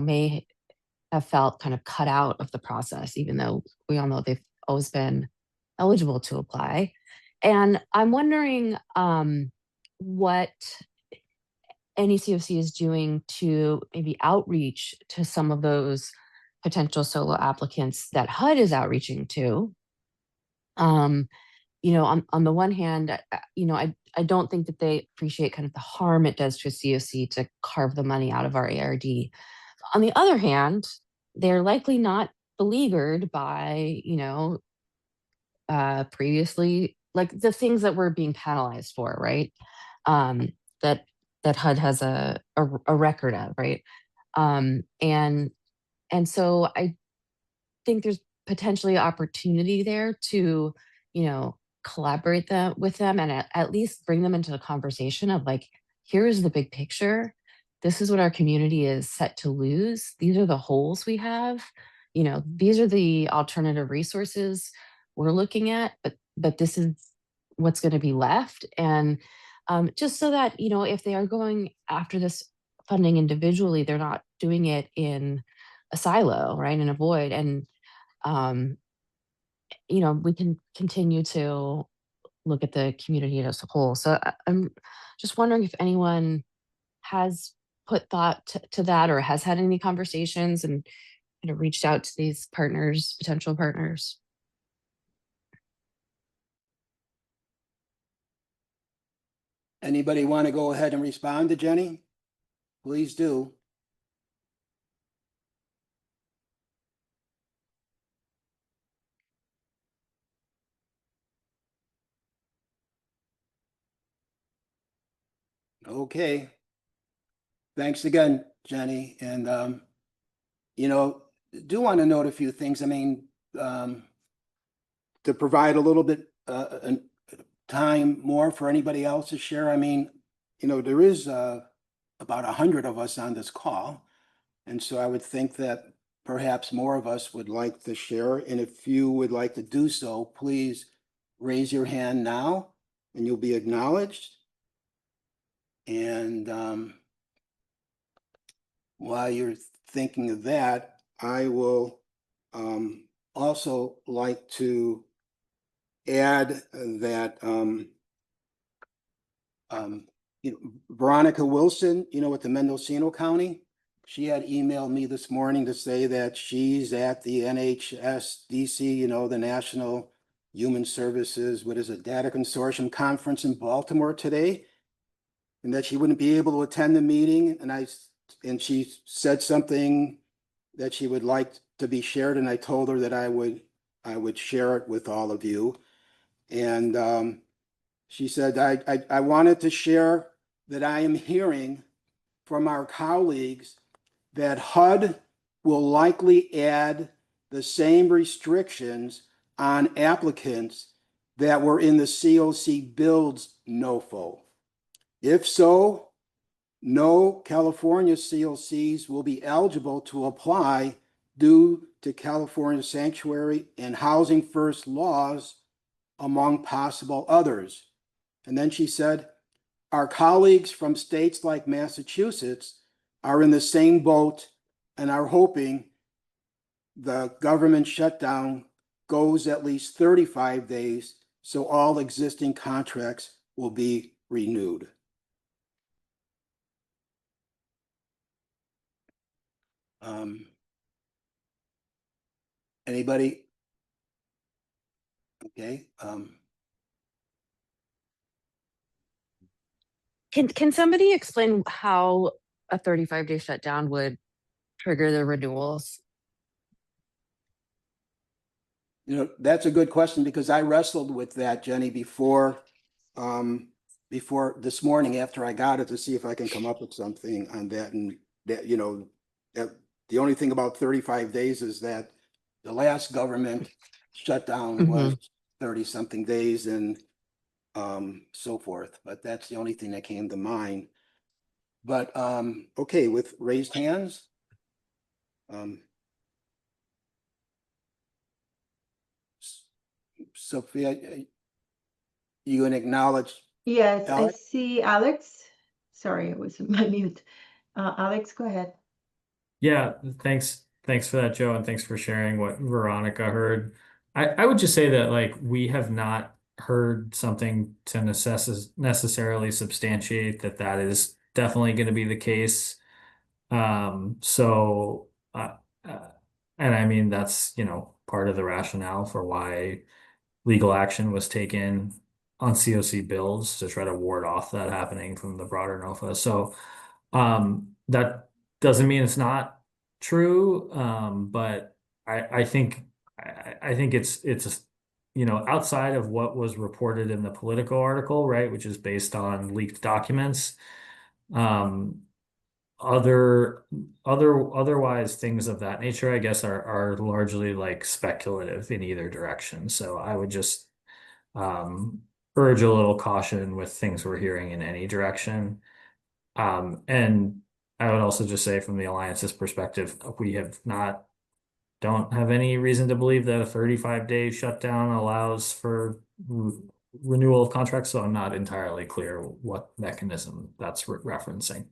may have felt kind of cut out of the process, even though we all know they've always been eligible to apply. And I'm wondering what any CoC is doing to maybe outreach to some of those potential solo applicants that HUD is outreaching to. On the one hand, I don't think that they appreciate kind of the harm it does to a CoC to carve the money out of our ARD. On the other hand, they're likely not beleaguered by, previously, like the things that we're being penalized for, right? That HUD has a record of, right? And so I think there's potentially opportunity there to, collaborate with them and at least bring them into the conversation of like, here is the big picture. This is what our community is set to lose. These are the holes we have. These are the alternative resources we're looking at, but this is what's going to be left. And just so that, if they are going after this funding individually, they're not doing it in a silo, right, in a void. And we can continue to look at the community as a whole. So I'm just wondering if anyone has put thought to that or has had any conversations and kind of reached out to these partners, potential partners. Anybody want to go ahead and respond to Jenny? Please do. Okay. Thanks again, Jenny. And, you know, do want to note a few things. I mean, to provide a little bit time more for anybody else to share. I mean, you know, there is about 100 of us on this call. And so I would think that perhaps more of us would like to share. And if you would like to do so, please raise your hand now and you'll be acknowledged. And while you're thinking of that, I will also like to add that you know, Veronica Wilson, you know, with the Mendocino County, she had emailed me this morning to say that she's at the NHSDC, you know, the National Human Services, what is it, Data Consortium Conference in Baltimore today, and that she wouldn't be able to attend the meeting. And she said something that she would like to be shared, and I told her that I would share it with all of you. And she said, I wanted to share that I am hearing from our colleagues that HUD will likely add the same restrictions on applicants that were in the CoC builds NOFO. If so, no California CoCs will be eligible to apply due to California sanctuary and housing first laws, among possible others. And then she said, our colleagues from states like Massachusetts are in the same boat and are hoping the government shutdown goes at least 35 days, so all existing contracts will be renewed. Anybody? Okay. Can somebody explain how a 35-day shutdown would trigger the renewals? You know, that's a good question because I wrestled with that, Jenny, before this morning after I got it to see if I can come up with something on that. And that, you know, that the only thing about 35 days is that the last government shutdown was 30 something days and so forth. But that's the only thing that came to mind. But okay, with raised hands. Sophia, you gonna acknowledge? Yes, I Alex? see Alex. Sorry, it was my mute. Alex, go ahead. Yeah, thanks for that, Joe, and thanks for sharing what Veronica heard. I would just say that like we have not heard something to necessarily substantiate that is definitely going to be the case. So and I mean that's, you know, part of the rationale for why legal action was taken on CoC bills to try to ward off that happening from the broader NOFO. So that doesn't mean it's not true, but I think it's you know, outside of what was reported in the Politico article, right, which is based on leaked documents, otherwise things of that nature, I guess, are largely like speculative in either direction. So I would just urge a little caution with things we're hearing in any direction. And I would also just say from the Alliance's perspective, we don't have any reason to believe that a 35-day shutdown allows for renewal of contracts. So I'm not entirely clear what mechanism that's referencing.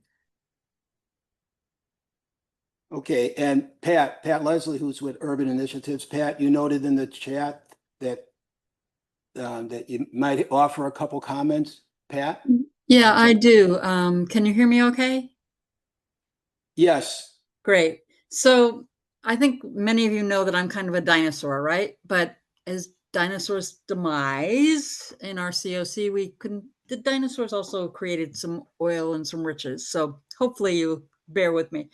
Okay, and Pat Leslie, who's with Urban Initiatives. Pat, you noted in the chat that that you might offer a couple comments, Pat? Yeah, I do. Can you hear me okay? Yes. Great. So I think many of you know that I'm kind of a dinosaur, right? But as dinosaurs' demise in our COC, the dinosaurs also created some oil and some riches. So hopefully you bear with me.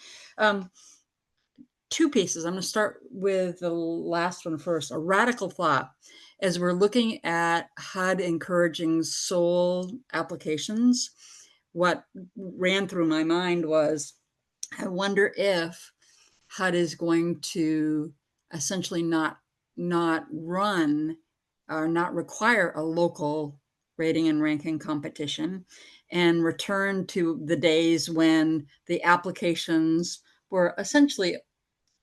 Two pieces. I'm going to start with the last one first. A radical thought. As we're looking at HUD encouraging SOL applications, what ran through my mind was, I wonder if HUD is going to essentially not run or not require a local rating and ranking competition and return to the days when the applications were essentially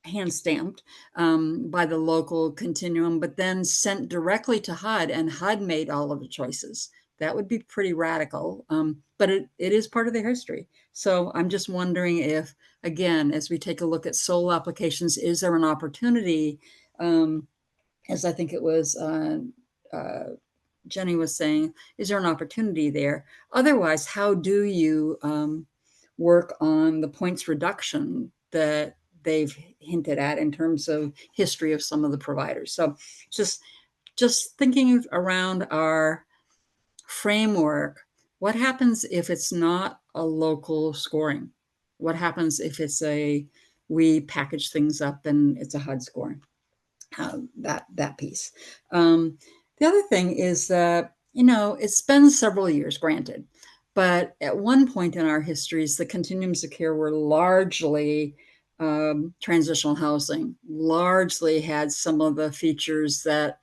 hand stamped by the local continuum, but then sent directly to HUD, and HUD made all of the choices. That would be pretty radical, but it is part of their history. So I'm just wondering if, again, as we take a look at SOL applications, is there an opportunity, as I think it was Jenny was saying, is there an opportunity there? Otherwise, how do you work on the points reduction that they've hinted at in terms of history of some of the providers? So just thinking around our framework, what happens if it's not a local scoring? What happens if it's we package things up and it's a HUD scoring? That piece. The other thing is that, it's been several years, granted, but at one point in our histories, the continuums of care were largely transitional housing, largely had some of the features that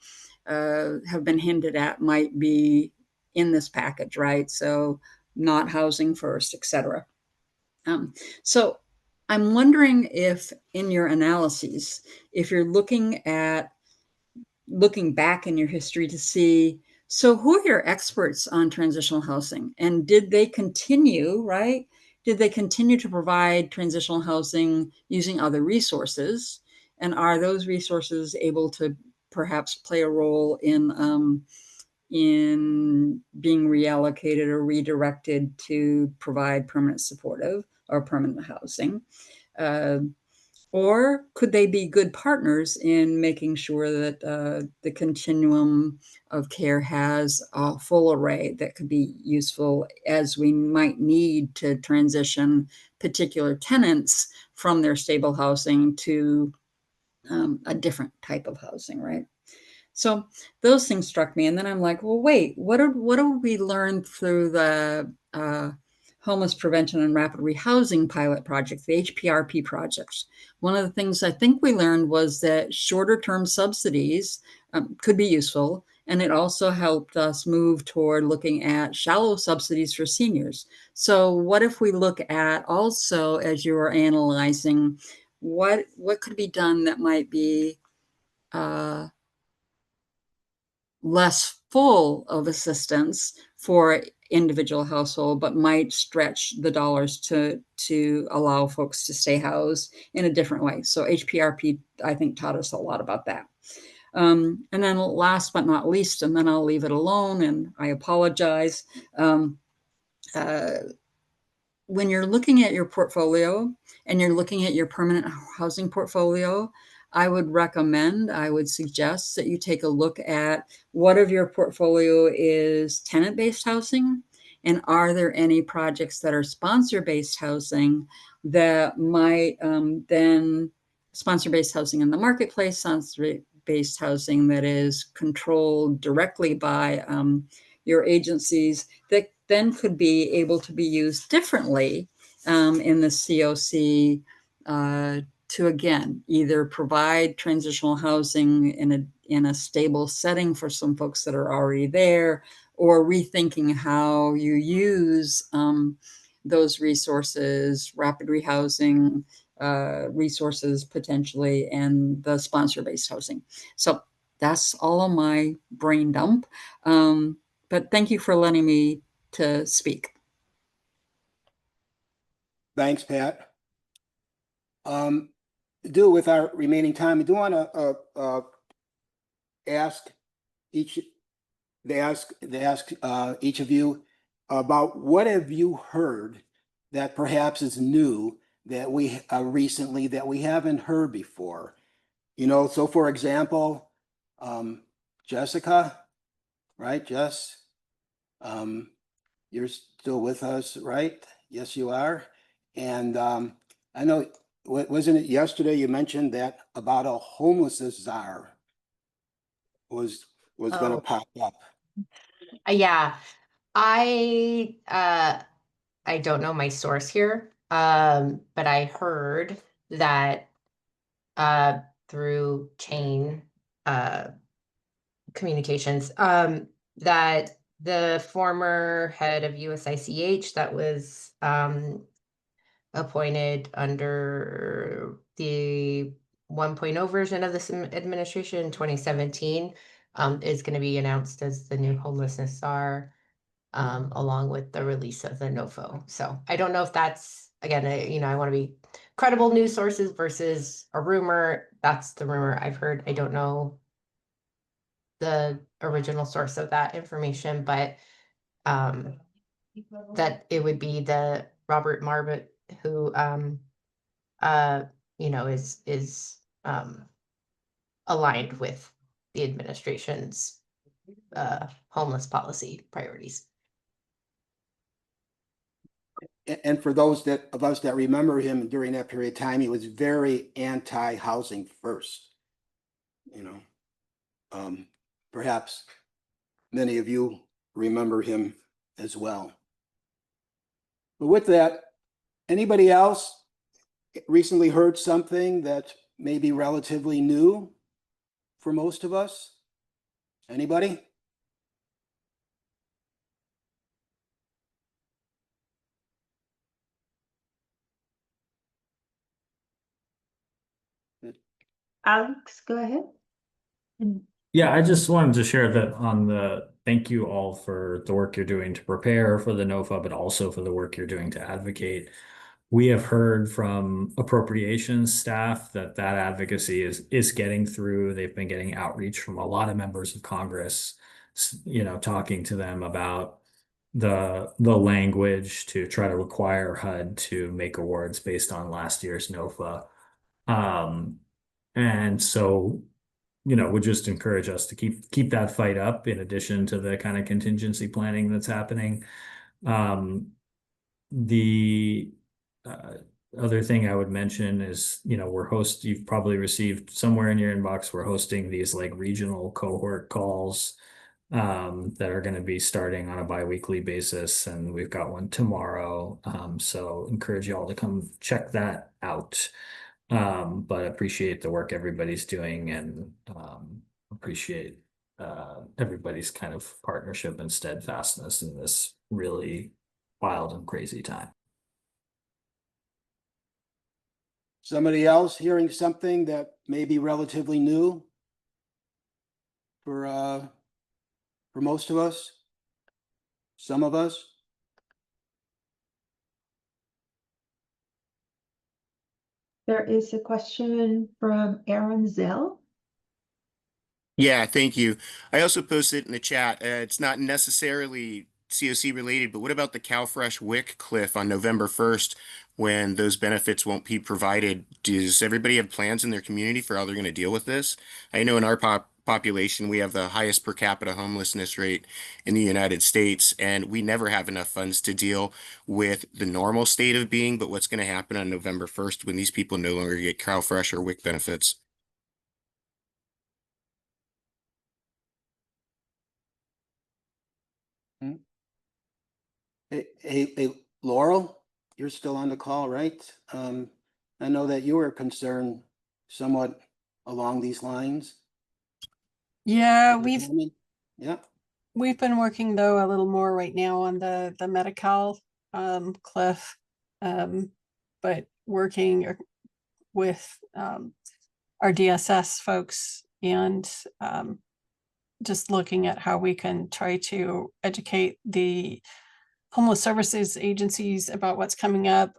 have been hinted at might be in this package, right? So not housing first, et cetera. So I'm wondering if in your analyses, if you're looking back in your history to see, so who are your experts on transitional housing? And did they continue, right? Did they continue to provide transitional housing using other resources? And are those resources able to perhaps play a role in being reallocated or redirected to provide permanent supportive or permanent housing? Or could they be good partners in making sure that the continuum of care has a full array that could be useful as we might need to transition particular tenants from their stable housing to a different type of housing, right? So those things struck me. And then I'm like, well, wait, what do we learn through the homeless prevention and rapid rehousing pilot project, the HPRP projects? One of the things I think we learned was that shorter term subsidies could be useful. And it also helped us move toward looking at shallow subsidies for seniors. So what if we look at also, as you were analyzing, what could be done that might be less full of assistance for individual household, but might stretch the dollars to allow folks to stay housed in a different way. So HPRP, I think, taught us a lot about that. And then last but not least, and then I'll leave it alone and I apologize. When you're looking at your portfolio and you're looking at your permanent housing portfolio, I would suggest that you take a look at what of your portfolio is tenant-based housing, and are there any projects that are sponsor-based housing that might then sponsor-based housing in the marketplace, sponsor-based housing that is controlled directly by your agencies that then could be able to be used differently in the CoC to, again, either provide transitional housing in a stable setting for some folks that are already there, or rethinking how you use those resources, rapid rehousing resources potentially, and the sponsor-based housing. So that's all of my brain dump. But thank you for letting me to speak. Thanks, Pat. With our remaining time, I do want to ask each they ask each of you about what have you heard that perhaps is new that we recently that we haven't heard before. You know, so for example, Jessica, right? Jess, you're still with us, right? Yes, you are. And I know, wasn't it yesterday you mentioned that about a homelessness czar was going to Oh. pop up? Yeah, I don't know my source here, but I heard that through chain communications, that the former head of USICH that was appointed under the 1.0 version of this administration in 2017 is going to be announced as the new homelessness czar, along with the release of the NOFO. So I don't know if that's, again, I want to be credible news sources versus a rumor. That's the rumor I've heard. I don't know the original source of that information, but that it would be the Robert Marbut who is aligned with the administration's homeless policy priorities. And for those of us that remember him during that period of time, he was very anti-housing first. You know, perhaps many of you remember him as well. But with that, anybody else recently heard something that may be relatively new for most of us? Anybody? Alex, go ahead. Yeah, I just wanted to share that on the thank you all for the work you're doing to prepare for the NOFA, but also for the work you're doing to advocate. We have heard from appropriations staff that advocacy is getting through. They've been getting outreach from a lot of members of Congress, talking to them about the language to try to require HUD to make awards based on last year's NOFA. And so, would just encourage us to keep that fight up in addition to the kind of contingency planning that's happening. The other thing I would mention is, you've probably received somewhere in your inbox, we're hosting these like regional cohort calls that are going to be starting on a bi-weekly basis, and we've got one tomorrow. So encourage you all to come check that out. But appreciate the work everybody's doing, and appreciate everybody's kind of partnership and steadfastness in this really wild and crazy time. Somebody else hearing something that may be relatively new for most of us? Some of us? There is a question from Aaron Zell. Yeah, thank you. I also posted in the chat. It's not necessarily CoC related, but what about the CalFresh WIC cliff on November 1st when those benefits won't be provided? Does everybody have plans in their community for how they're going to deal with this? I know in our population, we have the highest per capita homelessness rate in the United States, and we never have enough funds to deal with the normal state of being. But what's going to happen on November 1st when these people no longer get CalFresh or WIC benefits? Hey, Laurel, you're still on the call, right? I know that you were concerned somewhat along these lines. Yeah, Yeah. we've been working though a little more right now on the Medi-Cal cliff, but working with our DSS folks and just looking at how we can try to educate the homeless services agencies about what's coming up.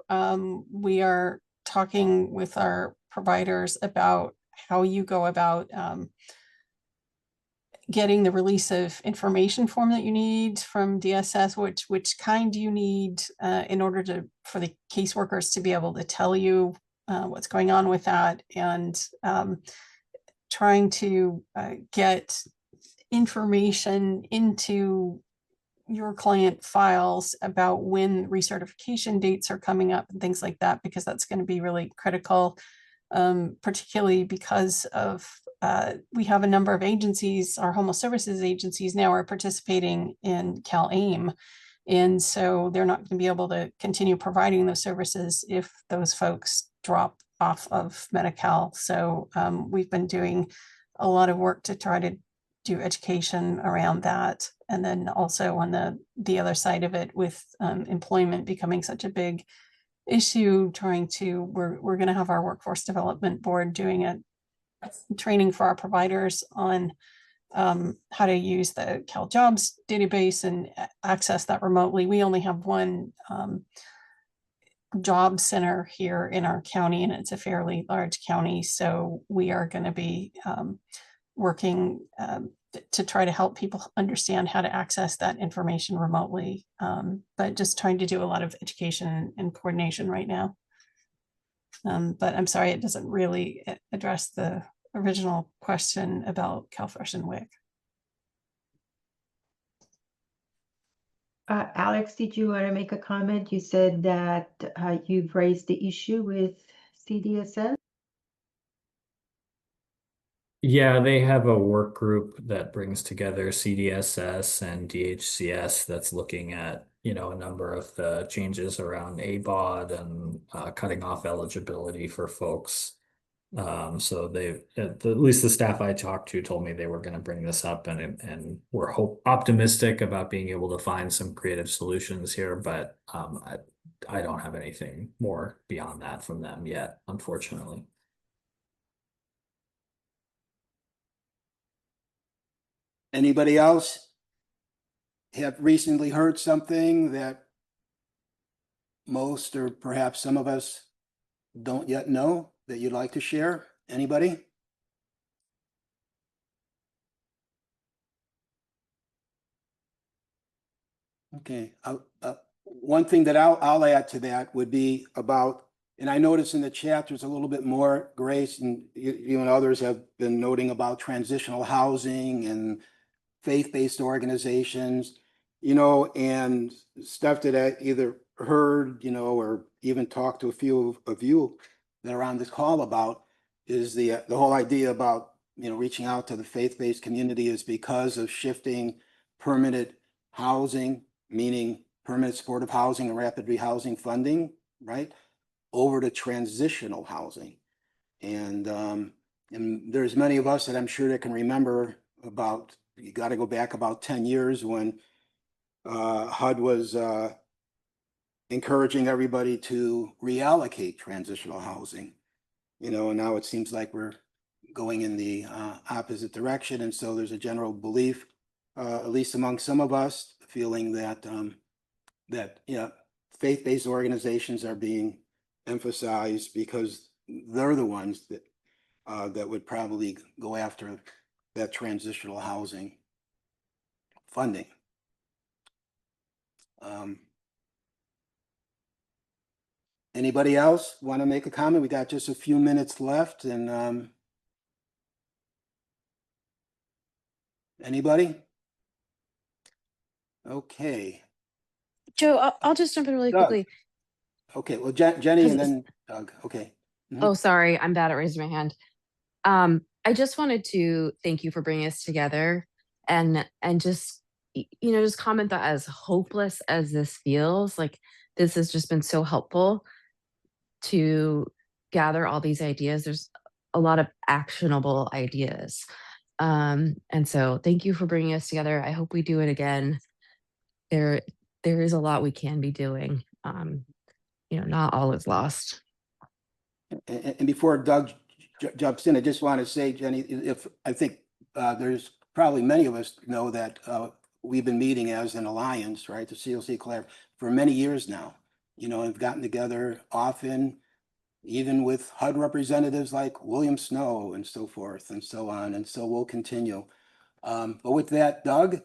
We are talking with our providers about how you go about getting the release of information form that you need from DSS, which kind do you need in order for the caseworkers to be able to tell you what's going on with that, and trying to get information into your client files about when recertification dates are coming up and things like that, because that's going to be really critical, particularly because of we have a number of agencies, our homeless services agencies now are participating in CalAIM. And so they're not going to be able to continue providing those services if those folks drop off of Medi-Cal. So we've been doing a lot of work to try to do education around that. And then also on the other side of it, with employment becoming such a big issue, we're going to have our workforce development board doing a training for our providers on how to use the CalJobs database and access that remotely. We only have one job center here in our county, and it's a fairly large county. So we are going to be working to try to help people understand how to access that information remotely, but just trying to do a lot of education and coordination right now. But I'm sorry, it doesn't really address the original question about CalFresh and WIC. Alex, did you want to make a comment? You said that you've raised the issue with CDSS. Yeah, they have a work group that brings together CDSS and DHCS that's looking at, a number of the changes around ABOD and cutting off eligibility for folks. So they, at least the staff I talked to told me they were going to bring this up, and we're optimistic about being able to find some creative solutions here, but I don't have anything more beyond that from them yet, unfortunately. Anybody else have recently heard something that most or perhaps some of us don't yet know that you'd like to share? Anybody? Okay. One thing that I'll add to that would be about, and I noticed in the chat there's a little bit more, Grace, and you and others have been noting about transitional housing and faith-based organizations, and stuff that I either heard, or even talked to a few of you that are on this call about, is the whole idea about, reaching out to the faith-based community is because of shifting permanent housing, meaning permanent supportive housing and rapid rehousing funding, right, over to transitional housing. And there's many of us that I'm sure that can remember about, you got to go back about 10 years when HUD was encouraging everybody to reallocate transitional housing, and now it seems like we're going in the opposite direction. And so there's a general belief, at least among some of us, feeling that faith-based organizations are being emphasized because they're the ones that would probably go after that transitional housing funding. Anybody else want to make a comment? We got just a few minutes left, and anybody? Okay. Joe, I'll just jump in really Doug. quickly. Okay, well, Jenny and then Doug. Okay. Oh, sorry, I'm bad at raising my hand. I just wanted to thank you for bringing us together, and just just comment that as hopeless as this feels, like this has just been so helpful to gather all these ideas. There's a lot of actionable ideas. And so thank you for bringing us together. I hope we do it again. There is a lot we can be doing. Not all is lost. And before Doug jumps in, I just want to say, Jenny, if I think there's probably many of us know that we've been meeting as an alliance, right? The CoC Collaborative for many years now, have gotten together often, even with HUD representatives like William Snow and so forth and so on. And so we'll continue. But with that, Doug,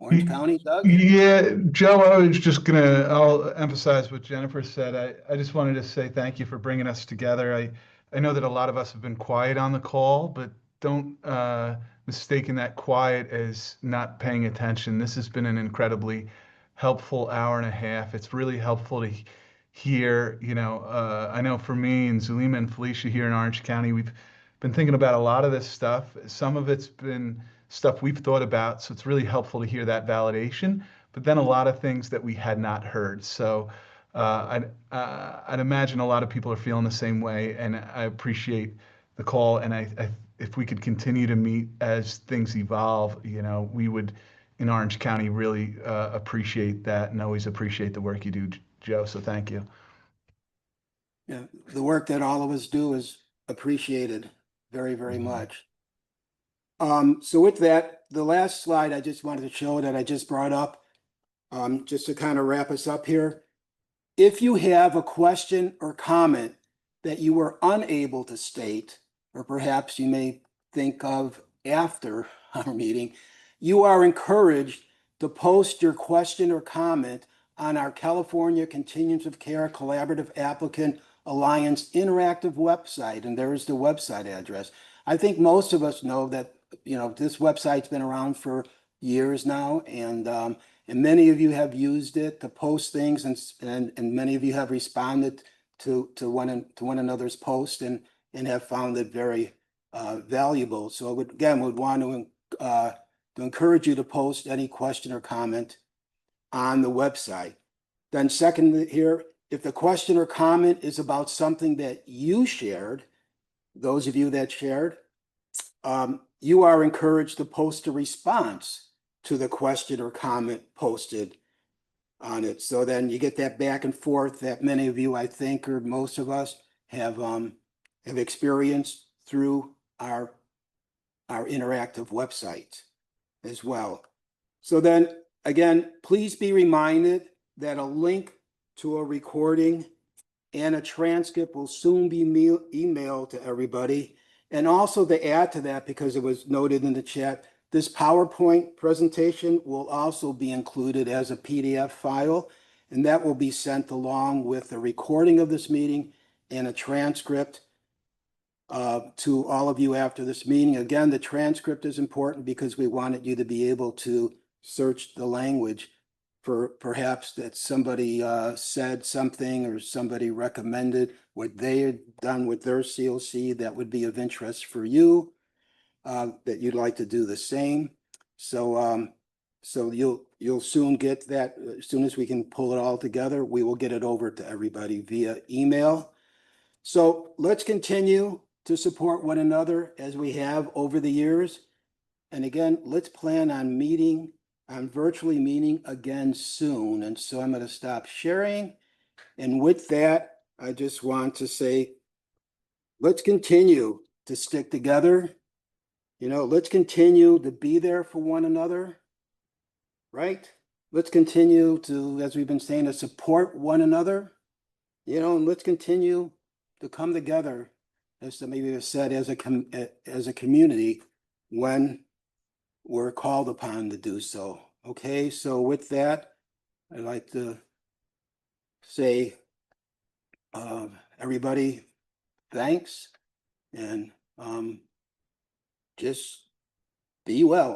Orange County, Doug? Yeah, Joe, I'll emphasize what Jennifer said. I just wanted to say thank you for bringing us together. I know that a lot of us have been quiet on the call, but don't mistaken that quiet as not paying attention. This has been an incredibly helpful hour and a half. It's really helpful to hear, I know for me and Zulima and Felicia here in Orange County, we've been thinking about a lot of this stuff. Some of it's been stuff we've thought about, so it's really helpful to hear that validation, but then a lot of things that we had not heard. So I'd imagine a lot of people are feeling the same way, and I appreciate the call. And if we could continue to meet as things evolve, we would in Orange County really appreciate that, and always appreciate the work you do, Joe. So thank you. Yeah, the work that all of us do is appreciated very, very much. So with that, the last slide I just wanted to show that I just brought up, just to kind of wrap us up here. If you have a question or comment that you were unable to state, or perhaps you may think of after our meeting, you are encouraged to post your question or comment on our California Continuum of Care Collaborative Applicant Alliance interactive website, and there is the website address. I think most of us know that this website's been around for years now, and many of you have used it to post things, and many of you have responded to one another's posts and have found it very valuable. So I would want to encourage you to post any question or comment on the website. Then second here, if the question or comment is about something that you shared, those of you that shared, you are encouraged to post a response to the question or comment posted on it. So then you get that back and forth that many of you, I think, or most of us have experienced through our interactive website as well. So then again, please be reminded that a link to a recording and a transcript will soon be emailed to everybody. And also to add to that, because it was noted in the chat, this PowerPoint presentation will also be included as a PDF file, and that will be sent along with a recording of this meeting and a transcript to all of you after this meeting. Again, the transcript is important because we wanted you to be able to search the language for perhaps that somebody said something or somebody recommended what they had done with their CoC that would be of interest for you, that you'd like to do the same. So so you'll soon get that. As soon as we can pull it all together, we will get it over to everybody via email. So let's continue to support one another as we have over the years. And again, let's plan on virtually meeting again soon. And so I'm going to stop sharing. And with that, I just want to say, let's continue to stick together. Let's continue to be there for one another, right? Let's continue to, as we've been saying, to support one another, and let's continue to come together, as maybe have said, as a community when we're called upon to do so. Okay, so with that, I'd like to say, everybody, thanks, and just be well.